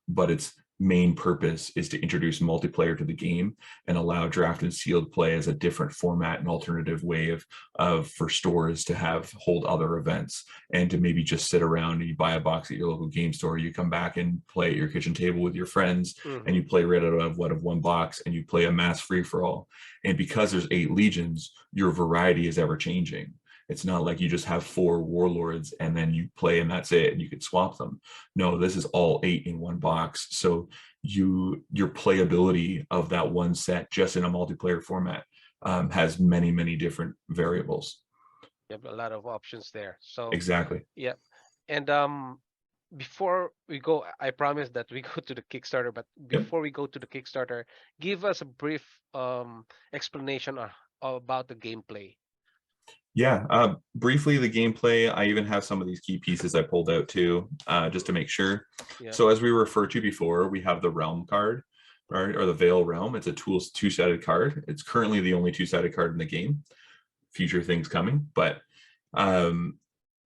But its main purpose is to introduce multiplayer to the game and allow draft and sealed play as a different format and alternative way of for stores to hold other events, and to maybe just sit around and you buy a box at your local game store, you come back and play at your kitchen table with your friends, and you play right out of one box, and you play a mass free-for-all. And because there's 8 legions, your variety is ever changing. It's not like you just have 4 warlords and then you play and that's it and you could swap them. No, this is all 8 in one box. So your playability of that one set just in a multiplayer format has many, many different variables. You have a lot of options there. So exactly. Yeah. And before we go, I promise that we go to the Kickstarter, but before we go to the Kickstarter, give us a brief explanation about the gameplay. Yeah, briefly, the gameplay, I even have some of these key pieces I pulled out too, just to make sure. Yeah. So as we referred to before, we have the Realm card, right, or the Veil Realm. It's a two-sided card. It's currently the only two-sided card in the game. Future things coming, but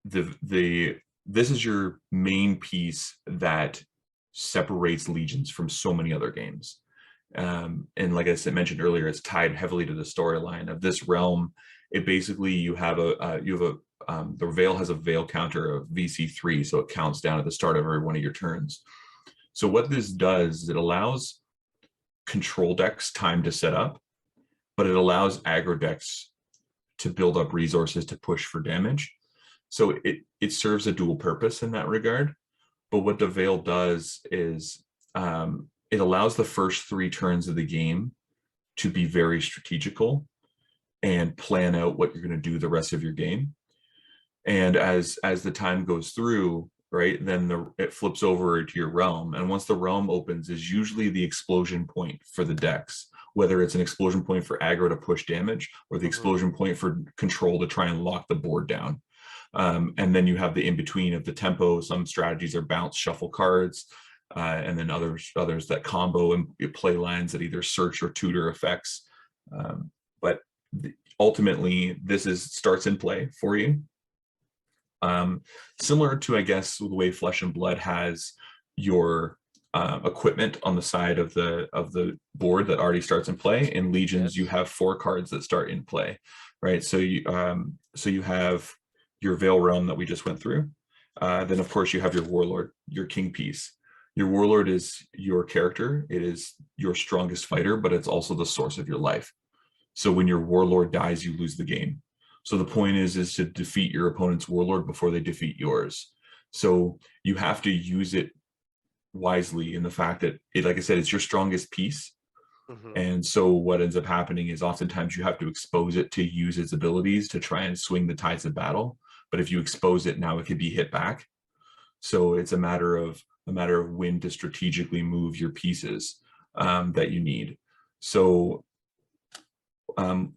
this is your main piece that separates Legions from so many other games. And like I said, mentioned earlier, it's tied heavily to the storyline of this realm. It basically, the Veil has a Veil counter of VC3, so it counts down at the start of every one of your turns. So what this does is it allows control decks time to set up, but it allows aggro decks to build up resources to push for damage. So it serves a dual purpose in that regard. But what the Veil does is it allows the first 3 turns of the game to be very strategical and plan out what you're going to do the rest of your game. And as the time goes through, right, then it flips over to your realm. And once the realm opens is usually the explosion point for the decks, whether it's an explosion point for aggro to push damage or the explosion point for control to try and lock the board down. And then you have the in-between of the tempo. Some strategies are bounce, shuffle cards, and then others that combo and play lines that either search or tutor effects. But ultimately, this starts in play for you. Similar to, I guess, the way Flesh and Blood has your equipment on the side of the board that already starts in play. In Legions, you have 4 cards that start in play, right? So you have your Veil Realm that we just went through. Then, of course, you have your Warlord, your king piece. Your Warlord is your character. It is your strongest fighter, but it's also the source of your life. So when your Warlord dies, you lose the game. So the point is to defeat your opponent's Warlord before they defeat yours. So you have to use it wisely in the fact that, like I said, it's your strongest piece. And so what ends up happening is oftentimes you have to expose it to use its abilities to try and swing the tides of battle. But if you expose it, now it could be hit back. So it's a matter of when to strategically move your pieces that you need. So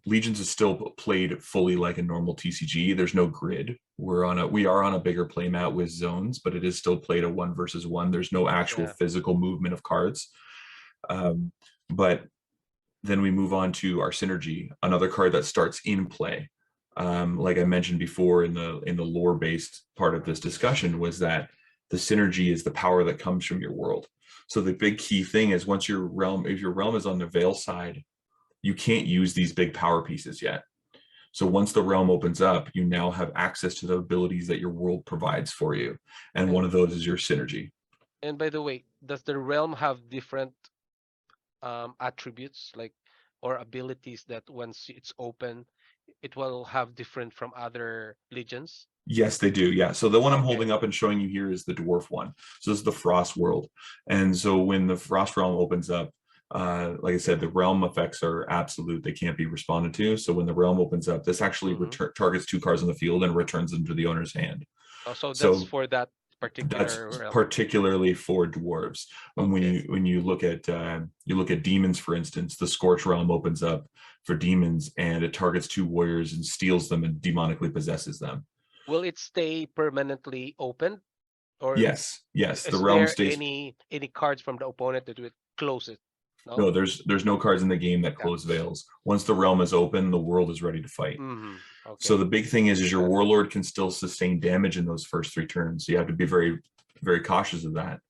Legions is still played fully like a normal TCG. There's no grid. We are on a bigger playmat with zones, but it is still played a 1 versus 1. There's no actual physical movement of cards. But then we move on to our Synergy, another card that starts in play. Like I mentioned before in the lore-based part of this discussion, was that the Synergy is the power that comes from your world. So the big key thing is if your realm is on the Veil side, you can't use these big power pieces yet. So once the realm opens up, you now have access to the abilities that your world provides for you. And one of those is your Synergy. And by the way, does the realm have different attributes or abilities that once it's open, it will have different from other legions? Yes, they do. Yeah. So the one I'm holding up and showing you here is the dwarf one. So this is the Frost world. And so when the Frost realm opens up, like I said, the realm effects are absolute. They can't be responded to. So when the realm opens up, this actually targets 2 cards on the field and returns them to the owner's hand. Oh, so that's for that That's particular realm? particularly for dwarves. And Okay. when you look at demons, for instance, the Scorch Realm opens up for demons, and it targets 2 warriors and steals them and demonically possesses them. Will it stay permanently open, or Yes, yes, the is realm there stays. any cards from the opponent that would close it? No? No, there's no cards in the game that Yeah. close veils. Once the realm is open, the world is ready to fight. So Okay. the big thing is your That- warlord can still sustain damage in those first 3 turns. So you have to be very, very cautious of that.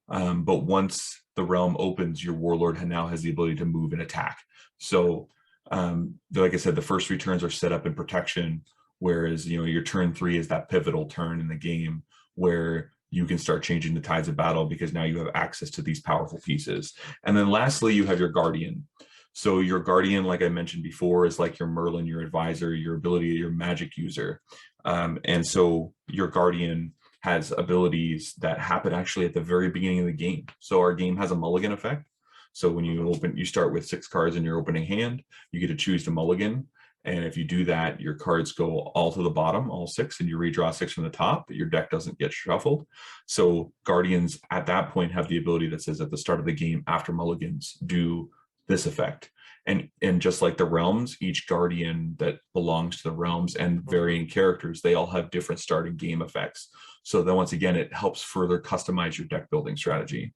But once the realm opens, your warlord now has the ability to move and attack. So, like I said, the first 3 turns are set up in protection, whereas your turn 3 is that pivotal turn in the game where you can start changing the tides of battle because now you have access to these powerful pieces. And then lastly, you have your guardian. So your guardian, like I mentioned before, is like your Merlin, your advisor, your ability, your magic user. And so your guardian has abilities that happen actually at the very beginning of the game. So our game has a mulligan effect. So when you start with 6 cards in your opening hand, you get to choose to mulligan. And if you do that, your cards go all to the bottom, all 6, and you redraw 6 from the top, but your deck doesn't get shuffled. So Guardians at that point have the ability that says at the start of the game, after mulligans, do this effect. And just like the realms, each guardian that belongs to the realms and varying characters, they all have different starting game effects. So then once again, it helps further customize your deck building strategy.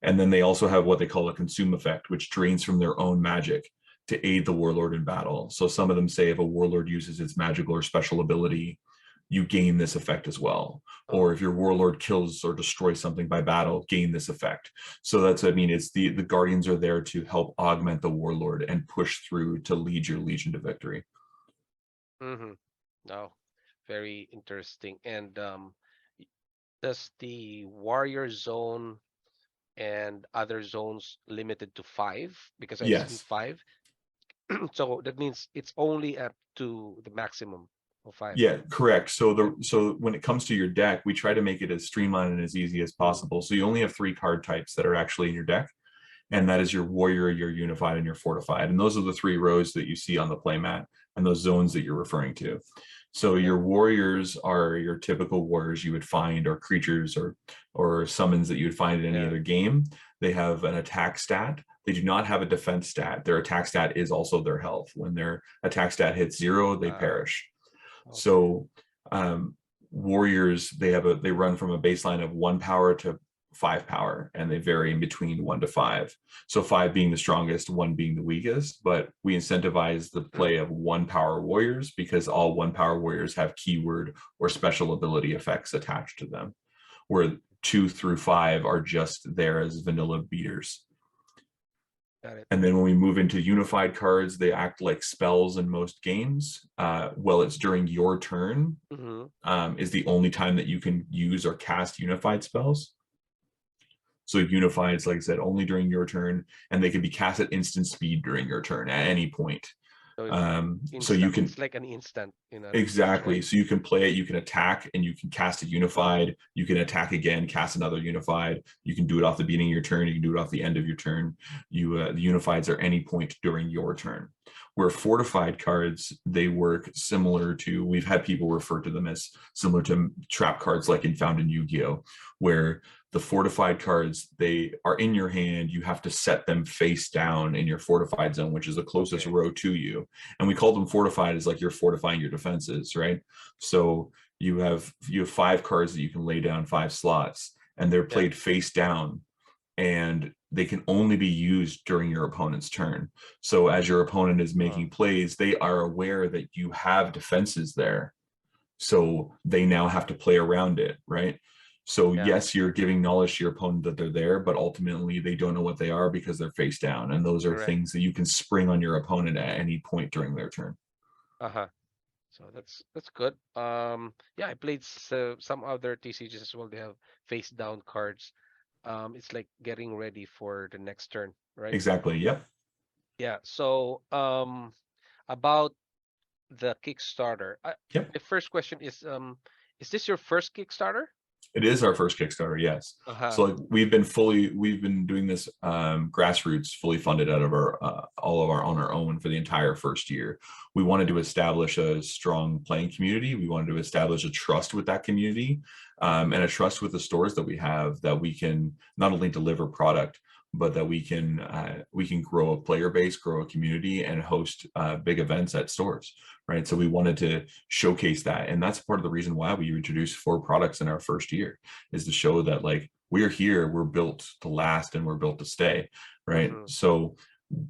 And then they also have what they call a consume effect, which drains from their own magic to aid the warlord in battle. So some of them say if a warlord uses its magical or special ability, you gain this effect as well. Or if your warlord kills or destroys something by battle, gain this effect. So that's, I mean, it's the guardians are there to help augment the warlord and push through to lead your legion to victory. No, very interesting. And does the warrior zone and other zones limited to 5? Because I've seen Yes. 5. So that means it's only up to the maximum of 5. Yeah, correct. So when it comes to your deck, we try to make it as streamlined and as easy as possible. So you only have 3 card types that are actually in your deck, and that is your warrior, your unified, and your fortified. And those are the 3 rows that you see on the playmat and those zones that you're referring to. So your warriors are your typical warriors you would find, or creatures or summons that you would find in any other game. They have an attack stat. They do not have a defense stat. Their attack stat is also their health. When their attack stat hits 0, they perish. Okay. So warriors, they run from a baseline of 1 power to 5 power, and they vary in between 1 to 5. So 5 being the strongest, 1 being the weakest, but we incentivize the play of 1 power warriors because all 1 power warriors have keyword or special ability effects attached to them, where 2 through 5 are just there as vanilla beaters. Got it. And then when we move into unified cards, they act like spells in most games. Well, it's during your turn is the only time that you can use or cast unified spells. So unified, like I said, only during your turn, and they can be cast at instant speed during your turn at any point. So you can, it's like an instant, exactly. right? So you can play it, you can attack, and you can cast a unified. You can attack again, cast another unified. You can do it off the beginning of your turn. You can do it off the end of your turn. The unifieds are any point during your turn. Where fortified cards, they work similar to, we've had people refer to them as similar to trap cards like in found in Yu-Gi-Oh, where the fortified cards, they are in your hand. You have to set them face down in your fortified zone, which is the closest row to you. And we call them fortified as like you're fortifying your defenses, right? So you have 5 cards that you can lay down 5 slots, and they're played face down, and they can only be used during your opponent's turn. So as your opponent is making plays, they are aware that you have defenses there. So they now have to play around it, right? So yes, you're giving knowledge to your opponent that they're there, but ultimately they don't know what they are because they're face down. And those are things that you can spring on your opponent at any point during their turn. So that's good. Yeah, I played some other TCGs as well. They have face down cards. It's like getting ready for the next turn, right? Exactly. Yep. Yeah. So about the Kickstarter. Yep. The first question is this your first Kickstarter? It is our first Kickstarter, yes. Uh-huh. So like we've been doing this grassroots, fully funded out of our all of our on our own for the entire first year. We wanted to establish a strong playing community. We wanted to establish a trust with that community, and a trust with the stores that we have, that we can not only deliver product, but that we can grow a player base, grow a community, and host big events at stores, right? So we wanted to showcase that, and that's part of the reason why we introduced 4 products in our first year, is to show that like we're here, we're built to last, and we're built to stay, right? Mm-hmm. So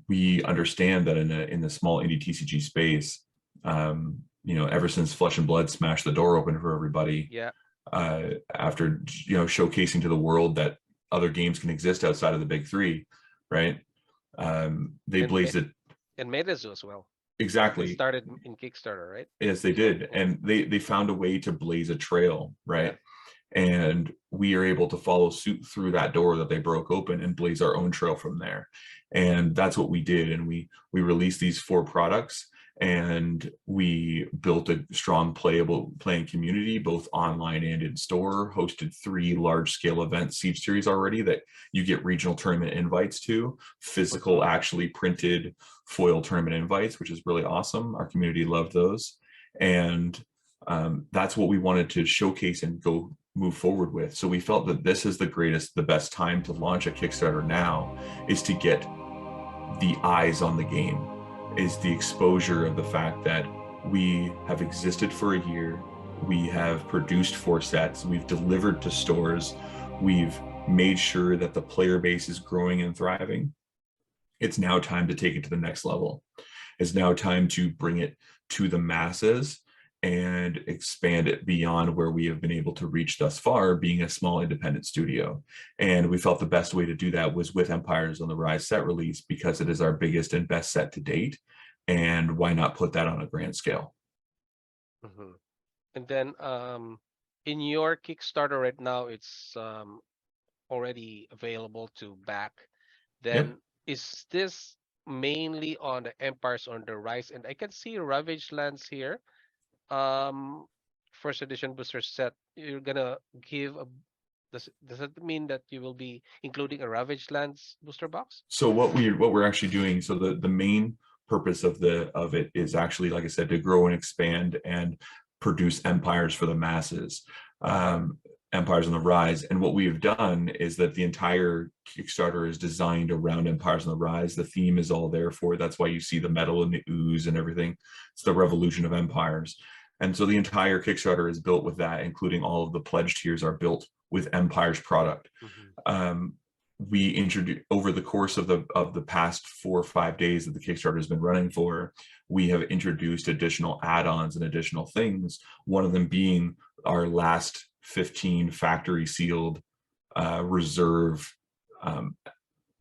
we understand that in the small indie TCG space, ever since Flesh and Blood smashed the door open for everybody, Yeah. after showcasing to the world that other games can exist outside of the big 3, right? They And blazed it and Medezu as well. It exactly. started in Kickstarter, right? Yes, they did, and they found a way to blaze a trail, right? And we are able to follow suit through that door that they broke open and blaze our own trail from there. And that's what we did. And we released these 4 products, and we built a strong playing community, both online and in store, hosted 3 large scale events, Siege Series already, that you get regional tournament invites to, physical, actually printed foil tournament invites, which is really awesome. Our community loved those. And that's what we wanted to showcase and go move forward with. So we felt that this is the best time to launch a Kickstarter now, is to get the eyes on the game, is the exposure of the fact that we have existed for a year, we have produced 4 sets, we've delivered to stores, we've made sure that the player base is growing and thriving. It's now time to take it to the next level. It's now time to bring it to the masses and expand it beyond where we have been able to reach thus far, being a small independent studio. And we felt the best way to do that was with Empires on the Rise set release, because it is our biggest and best set to date. And why not put that on a grand scale? Mm-hmm. And then in your Kickstarter right now, it's already available to back. Then Yep. is this mainly on the Empires on the Rise? And I can see Ravage Lands here. First edition booster set. You're gonna give a. Does it mean that you will be including a Ravage Lands booster box? So what we're actually doing, so the main purpose of it is actually, like I said, to grow and expand and produce empires for the masses. Empires on the Rise. And what we have done is that the entire Kickstarter is designed around Empires on the Rise. The theme is all there for it. That's why you see the metal and the ooze and everything. It's the revolution of empires. And so the entire Kickstarter is built with that, including all of the pledge tiers are built with Empire's product. Mm-hmm. We introduced, over the course of the past 4 or 5 days that the Kickstarter has been running for, we have introduced additional add-ons and additional things. One of them being our last 15 factory sealed reserve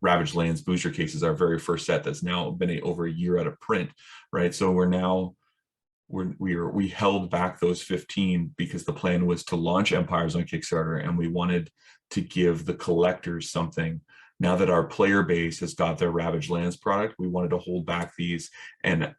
Ravaged Lands booster cases, our very first set that's now been over a year out of print, right? So we held back those 15 because the plan was to launch Empires on Kickstarter, and we wanted to give the collectors something. Now that our player base has got their Ravaged Lands product, we wanted to hold back these, and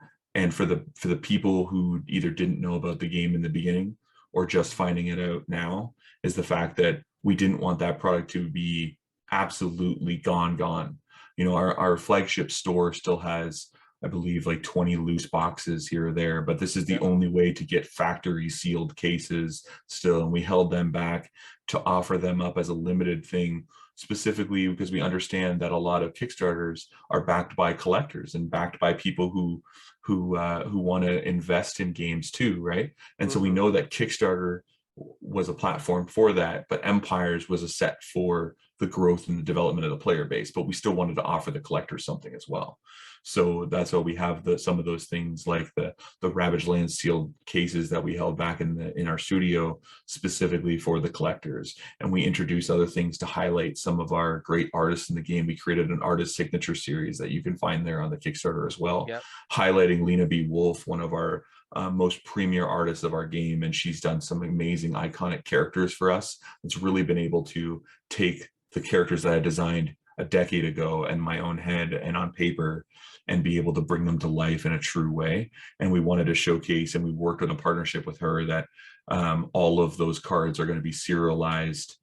for the people who either didn't know about the game in the beginning or just finding it out now, is the fact that we didn't want that product to be absolutely gone. Our flagship store still has, I believe, like 20 loose boxes here or there, but this is the only way to get factory sealed cases still, and we held them back to offer them up as a limited thing, specifically because we understand that a lot of Kickstarters are backed by collectors and backed by people who want to invest in games too, right? And so we know that Kickstarter was a platform for that, but Empires was a set for the growth and the development of the player base, but we still wanted to offer the collectors something as well. So that's why we have some of those things like the Ravaged Lands sealed cases that we held back in our studio specifically for the collectors. And we introduced other things to highlight some of our great artists in the game. We created an artist signature series that you can find there on the Kickstarter as well, highlighting Lena B. Wolf, one of our most premier artists of our game, and she's done some amazing iconic characters for us. It's really been able to take the characters that I designed a decade ago in my own head and on paper, and be able to bring them to life in a true way. And we wanted to showcase, and we worked in a partnership with her, that all of those cards are going to be serialized,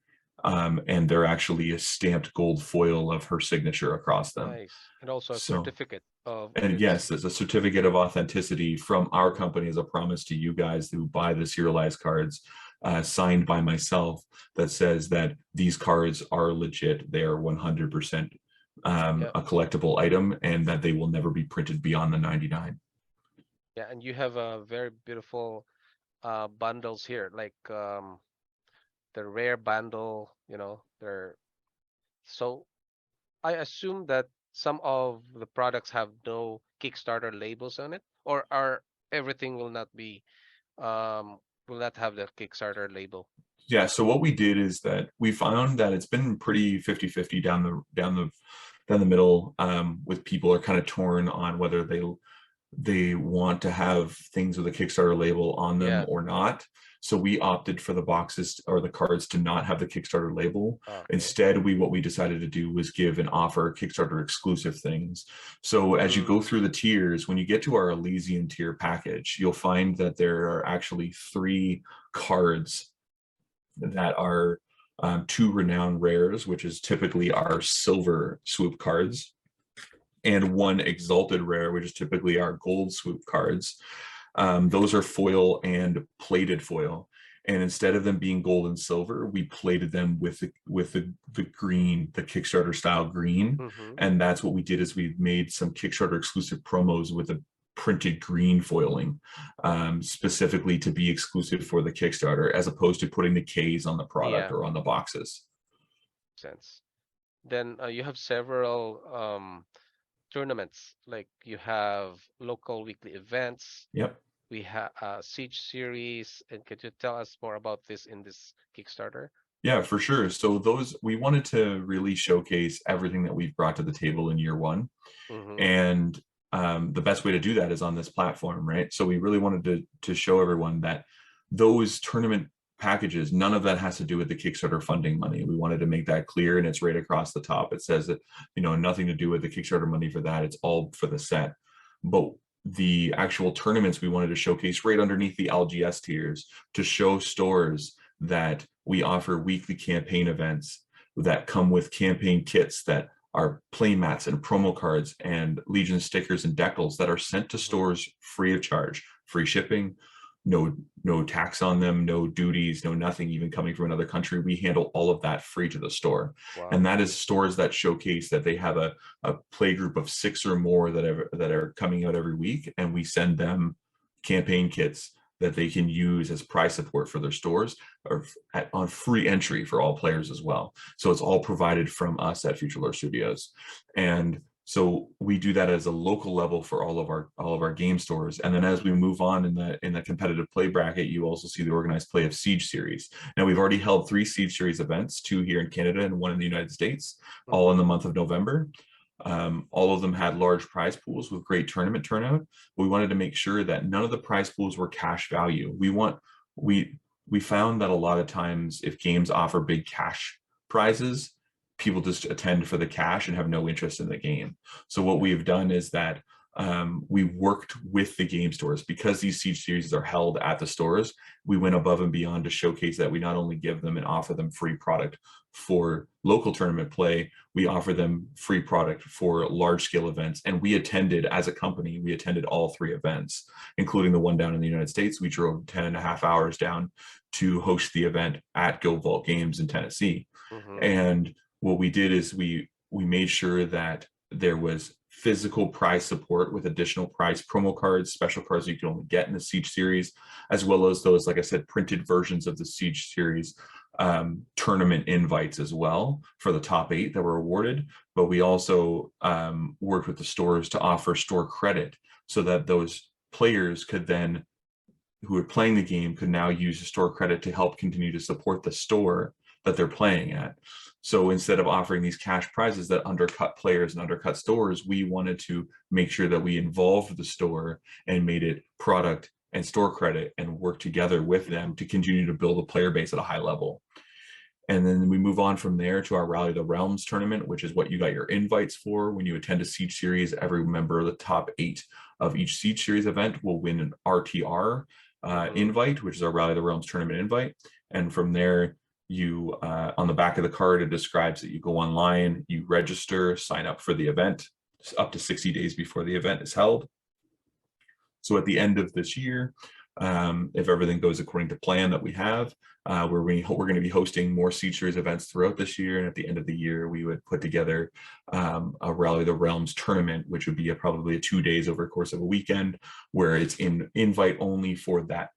and they're actually a stamped gold foil of her signature across them. Nice. And also a So, certificate of and its. yes, there's a certificate of authenticity from our company as a promise to you guys who buy the serialized cards, signed by myself, that says that these cards are legit. They are 100% Yeah. a collectible item, and that they will never be printed beyond the 99. Yeah, and you have a very beautiful bundles here, like the rare bundle, they're so I assume that some of the products have no Kickstarter labels on it, or are everything will not have the Kickstarter label. Yeah, so what we did is that we found that it's been pretty 50-50 down the middle, with people are kind of torn on whether they want to have things with a Kickstarter label on them Yeah. or not. So we opted for the boxes or the cards to not have the Kickstarter label. Okay. Instead, what we decided to do was give and offer Kickstarter exclusive things. So as you go Mm. through the tiers, when you get to our Elysian tier package, you'll find that there are actually 3 cards that are 2 renowned rares, which is typically our silver swoop cards, and 1 exalted rare, which is typically our gold swoop cards. Those are foil and plated foil. And instead of them being gold and silver, we plated them with the green, the Kickstarter style green. Mm-hmm. And that's what we did, is we made some Kickstarter exclusive promos with a printed green foiling, specifically to be exclusive for the Kickstarter, as opposed to putting the Ks on the product Yeah, or on the boxes. sense. Then you have several tournaments, like you have local weekly events. Yep. We have Siege series, and could you tell us more about this in this Kickstarter? Yeah, for sure. So those, we wanted to really showcase everything that we've brought to the table in year 1. Mm-hmm. And the best way to do that is on this platform, right? So we really wanted to show everyone that those tournament packages, none of that has to do with the Kickstarter funding money. We wanted to make that clear, and it's right across the top. It says that, nothing to do with the Kickstarter money for that. It's all for the set. But the actual tournaments, we wanted to showcase right underneath the LGS tiers, to show stores that we offer weekly campaign events that come with campaign kits that are play mats and promo cards and Legion stickers and decals that are sent to stores free of charge, free shipping, no tax on them, no duties, no nothing, even coming from another country. We handle all of that free to the store. Wow. And that is stores that showcase that they have a play group of 6 or more that are coming out every week, and we send them campaign kits that they can use as prize support for their stores, or on free entry for all players as well. So it's all provided from us at Future Lore Studios. And so we do that as a local level for all of our game stores. And then as we move on in the competitive play bracket, you also see the organized play of Siege series. Now, we've already held 3 Siege series events, 2 here in Canada and 1 in the United States, all in the month of November. All of them had large prize pools with great tournament turnout. We wanted to make sure that none of the prize pools were cash value. We found that a lot of times, if games offer big cash prizes, people just attend for the cash and have no interest in the game. So what we've done is that we worked with the game stores, because these Siege series are held at the stores. We went above and beyond to showcase that we not only give them and offer them free product for local tournament play, we offer them free product for large scale events. And we attended, as a company, we attended all 3 events, including the one down in the United States. We drove 10.5 hours down to host the event at Guild Vault Games in Tennessee. And what we did is we made sure that there was physical prize support with additional prize promo cards, special cards you can only get in the Siege series, as well as those, like I said, printed versions of the Siege series tournament invites as well for the top 8 that were awarded. But we also worked with the stores to offer store credit, so that those players could then, who are playing the game, could now use the store credit to help continue to support the store that they're playing at. So instead of offering these cash prizes that undercut players and undercut stores, we wanted to make sure that we involved the store and made it product and store credit, and work together with them to continue to build a player base at a high level. And then we move on from there to our Rally the Realms tournament, which is what you got your invites for when you attend a Siege Series. Every member of the top 8 of each Siege Series event will win an RTR invite, which is our Rally the Realms tournament invite. And from there, you on the back of the card, it describes that you go online, you register, sign up for the event up to 60 days before the event is held. So at the end of this year, if everything goes according to plan that we have, we're going to be hosting more Siege Series events throughout this year. And at the end of the year, we would put together a Rally the Realms tournament, which would be probably 2 days over the course of a weekend, where it's invite only for that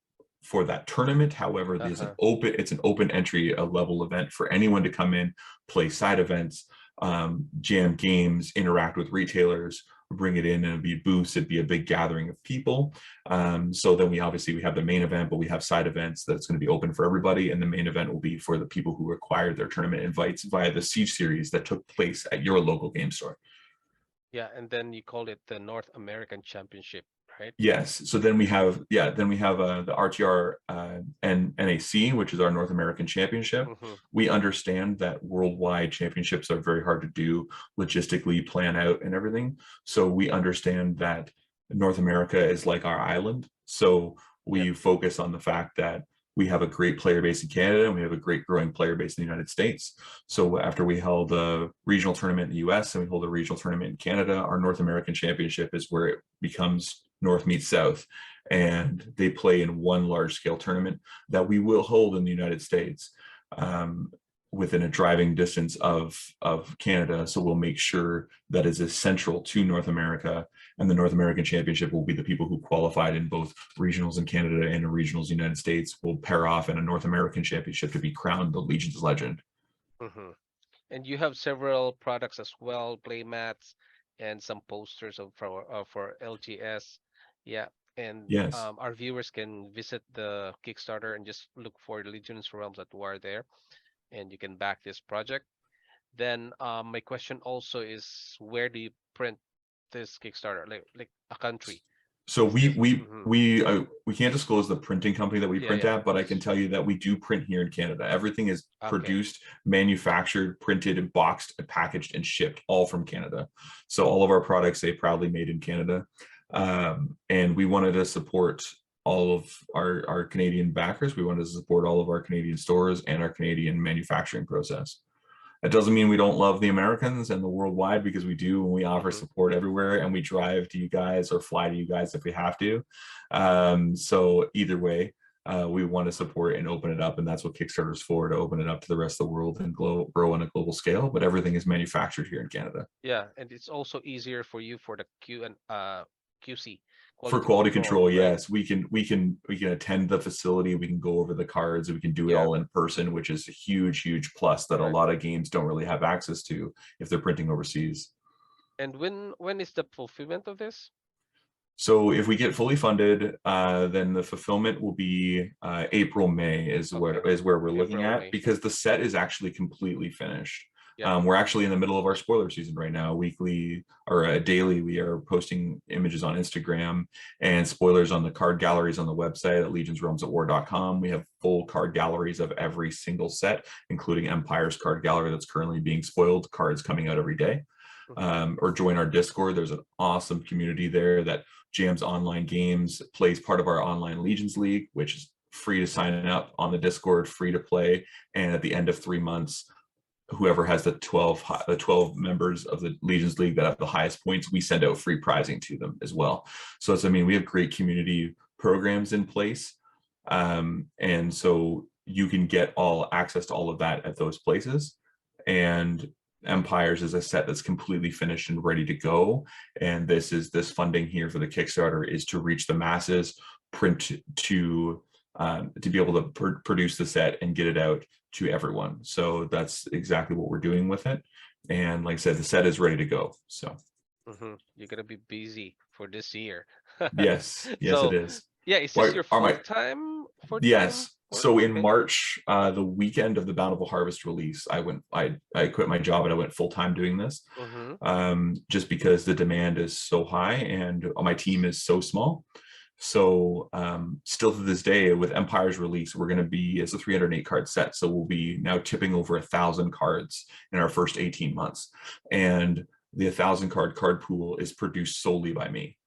tournament. However, there's it's an open entry level event for anyone to come in, play side events, jam games, interact with retailers, bring it in, and it'd be booths. It'd be a big gathering of people. So then we have the main event, but we have side events that's going to be open for everybody. And the main event will be for the people who acquired their tournament invites via the Siege Series that took place at your local game store. Yeah, and then you called it the North American Championship, right? Yes. So then we have the RTR and NAC, which is our North American Championship. We understand that worldwide championships are very hard to do logistically, plan out and everything. So we understand that North America is like our island. So we focus on the fact that we have a great player base in Canada and we have a great growing player base in the United States. So after we held a regional tournament in the US and we hold a regional tournament in Canada, our North American Championship is where it becomes North meets South, and they play in one large scale tournament that we will hold in the United States within a driving distance of Canada. So we'll make sure that is central to North America, and the North American Championship will be the people who qualified in both regionals in Canada and regionals in the United States will pair off in a North American Championship to be crowned the Legion's Legend. And you have several products as well, play mats and some posters for LGS. Yeah, and yes, our viewers can visit the Kickstarter and just look for Legion's Realms at War there, and you can back this project. Then my question also is, where do you print this Kickstarter? Like a country? So we can't disclose the printing company that we print at, but I can tell you that we do print here in Canada. Everything is produced, manufactured, printed, and boxed, and packaged, and shipped all from Canada. So all of our products say proudly made in Canada. And we wanted to support all of our Canadian backers. We wanted to support all of our Canadian stores and our Canadian manufacturing process. That doesn't mean we don't love the Americans and the worldwide, because we do, and we offer support everywhere, and we drive to you guys or fly to you guys if we have to. So either way, we want to support and open it up, and that's what Kickstarter is for, to open it up to the rest of the world and grow on a global scale. But everything is manufactured here in Canada. Yeah, and it's also easier for you for the QC. For quality control, right? yes, we can attend the facility, we can go over the cards, we can do it all in person, which is a huge plus that a lot of games don't really have access to if they're printing overseas. And when is the fulfillment of this? So if we get fully funded, then the fulfillment will be April, May is where we're looking at, because the set is actually completely finished. We're actually in the middle of our spoiler season right now. Weekly or daily, we are posting images on Instagram and spoilers on the card galleries on the website at legionsrealmsatwar.com. We have full card galleries of every single set, including Empire's card gallery that's currently being spoiled, cards coming out every day. Or join our Discord. There's an awesome community there that jams online games, plays part of our online Legions League, which is free to sign up on the Discord, free to play. And at the end of 3 months, whoever has the 12 members of the Legions League that have the highest points, we send out free prizing to them as well. So I mean, we have great community programs in place. And so you can get all access to all of that at those places. And Empires is a set that's completely finished and ready to go. And this funding here for the Kickstarter is to reach the masses, print to be able to produce the set and get it out to everyone. So that's exactly what we're doing with it. And like I said, the set is ready to go. So you're gonna be busy for this year. yes, so, it is. Yeah, is this your full time? Yes. So in March, the weekend of the Bountiful Harvest release, I quit my job and I went full time doing this, just because the demand is so high and my team is so small. So still to this day, with Empire's release, we're going to be, it's a 308 card set. So we'll be now tipping over 1,000 cards in our first 18 months. And the 1,000 card pool is produced solely by me.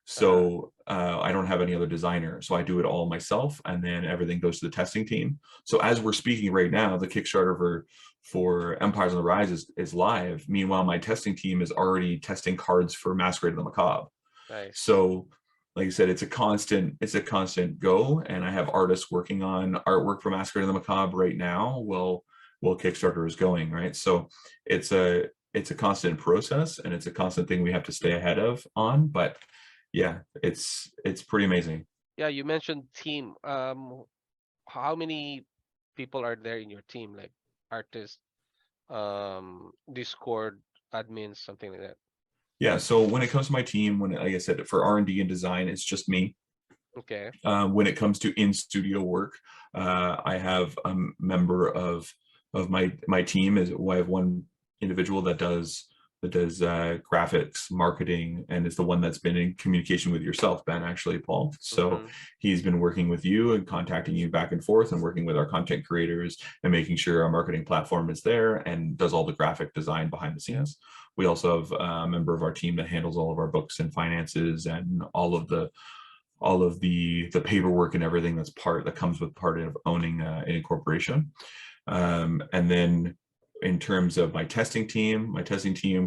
So I don't have any other designer. So I do it all myself, and then everything goes to the testing team. So as we're speaking right now, the Kickstarter for Empires on the Rise is live. Meanwhile, my testing team is already testing cards for Masquerade of the Macabre. Nice. So like I said, it's a constant go, and I have artists working on artwork for Masquerade of the Macabre right now while Kickstarter is going, right? So it's a constant process, and it's a constant thing we have to stay ahead of on. But yeah, it's pretty amazing. Yeah, you mentioned team. How many people are there in your team? Like artists, Discord admins, something like that. Yeah, so when it comes to my team, when like I said, for R&D and design, it's just me. Okay. When it comes to in-studio work, I have a member of my team. I have one individual that does graphics, marketing, and is the one that's been in communication with yourself, Ben, actually, Paul. So he's been working with you and contacting you back and forth, and working with our content creators and making sure our marketing platform is there and does all the graphic design behind the scenes. We also have a member of our team that handles all of our books and finances and all of the paperwork and everything that comes with part of owning an corporation. And then in terms of my testing team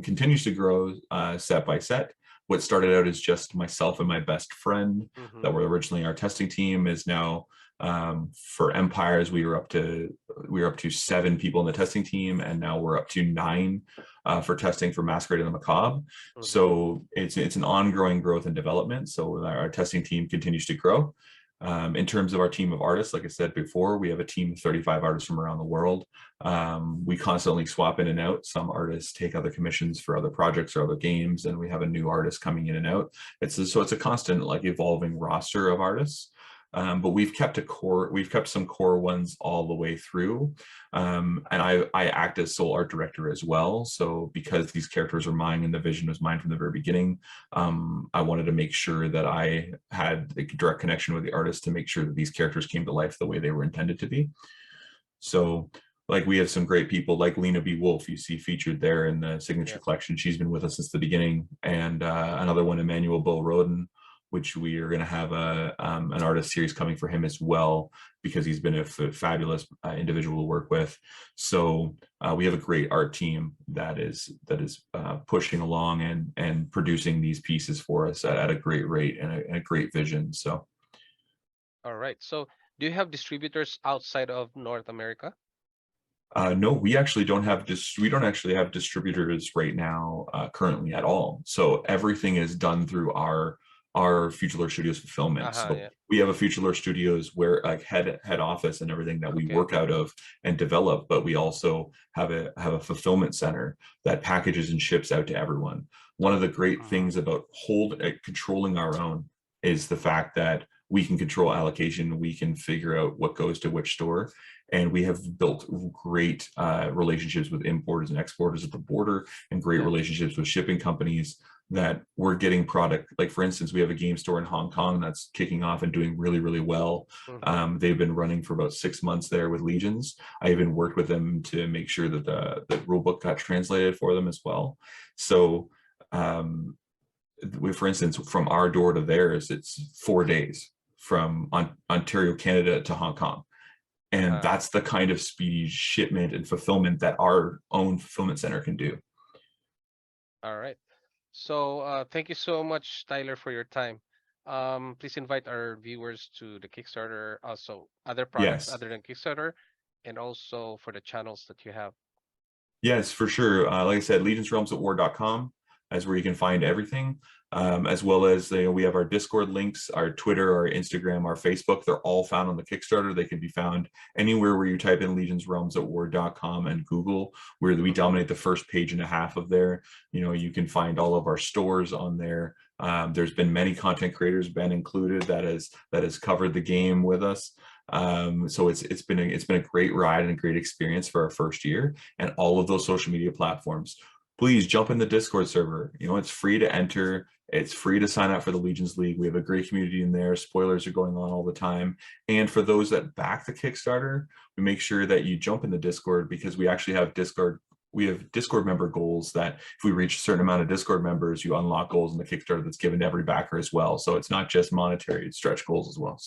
continues to grow set by set. What started out as just myself and my best friend that were originally our testing team is now, for Empires, we were up to 7 people in the testing team, and now we're up to 9 for testing for Masquerade of the Macabre. So it's an ongoing growth and development. So our testing team continues to grow. In terms of our team of artists, like I said before, we have a team of 35 artists from around the world. We constantly swap in and out. Some artists take other commissions for other projects or other games, and we have a new artist coming in and out. So it's a constant, like, evolving roster of artists. But we've kept some core ones all the way through. And I act as sole art director as well. So because these characters are mine and the vision was mine from the very beginning, I wanted to make sure that I had a direct connection with the artist to make sure that these characters came to life the way they were intended to be. So like, we have some great people like Lena B. Wolf, you see featured there in the signature collection. She's been with us since the beginning. And another one, Emmanuel Bill Roden, which we are going to have an artist series coming for him as well, because he's been a fabulous individual to work with. So we have a great art team that is pushing along and producing these pieces for us at a great rate and a great vision. So. All right. So do you have distributors outside of North America? No, we don't actually have distributors right now currently at all. So everything is done through our Future Lore Studios fulfillment. So we have a Future Lore Studios where, like, head office and everything that we work out of and develop, but we also have a fulfillment center that packages and ships out to everyone. One of the great things about controlling our own is the fact that we can control allocation. We can figure out what goes to which store. And we have built great relationships with importers and exporters at the border, and great relationships with shipping companies that we're getting product. Like, for instance, we have a game store in Hong Kong that's kicking off and doing really, really well. They've been running for about 6 months there with Legions. I even worked with them to make sure that the rulebook got translated for them as well. So for instance, from our door to theirs, it's 4 days from Ontario, Canada to Hong Kong. And that's the kind of speedy shipment and fulfillment that our own fulfillment center can do. All right. So thank you so much, Tyler, for your time. Please invite our viewers to the Kickstarter, also other products other than Kickstarter, and also for the channels that you have. Yes, for sure. Like I said, legionsrealmsatwar.com is where you can find everything, as well as we have our Discord links, our Twitter, our Instagram, our Facebook. They're all found on the Kickstarter. They can be found anywhere where you type in legionsrealmsatwar.com and Google, where we dominate the first page and a half of there. You can find all of our stores on there. There's been many content creators, Ben included, that has covered the game with us. So it's been a great ride and a great experience for our first year. And all of those social media platforms, please jump in the Discord server. It's free to enter. It's free to sign up for the Legions League. We have a great community in there. Spoilers are going on all the time. And for those that back the Kickstarter, we make sure that you jump in the Discord, because we actually have Discord member goals that if we reach a certain amount of Discord members, you unlock goals in the Kickstarter that's given to every backer as well. So it's not just monetary, it's stretch goals as well.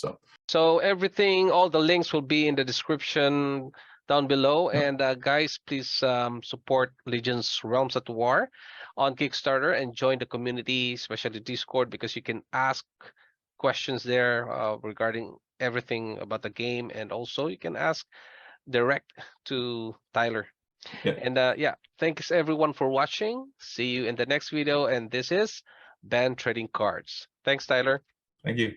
So everything, all the links will be in the description down below. Yep. And guys, please support Legion's Realms at War on Kickstarter and join the community, especially Discord, because you can ask questions there regarding everything about the game, and also you can ask direct to Tyler. Yeah. And yeah, thanks everyone for watching. See you in the next video. And this is Ben Trading Cards. Thanks, Tyler. Thank you.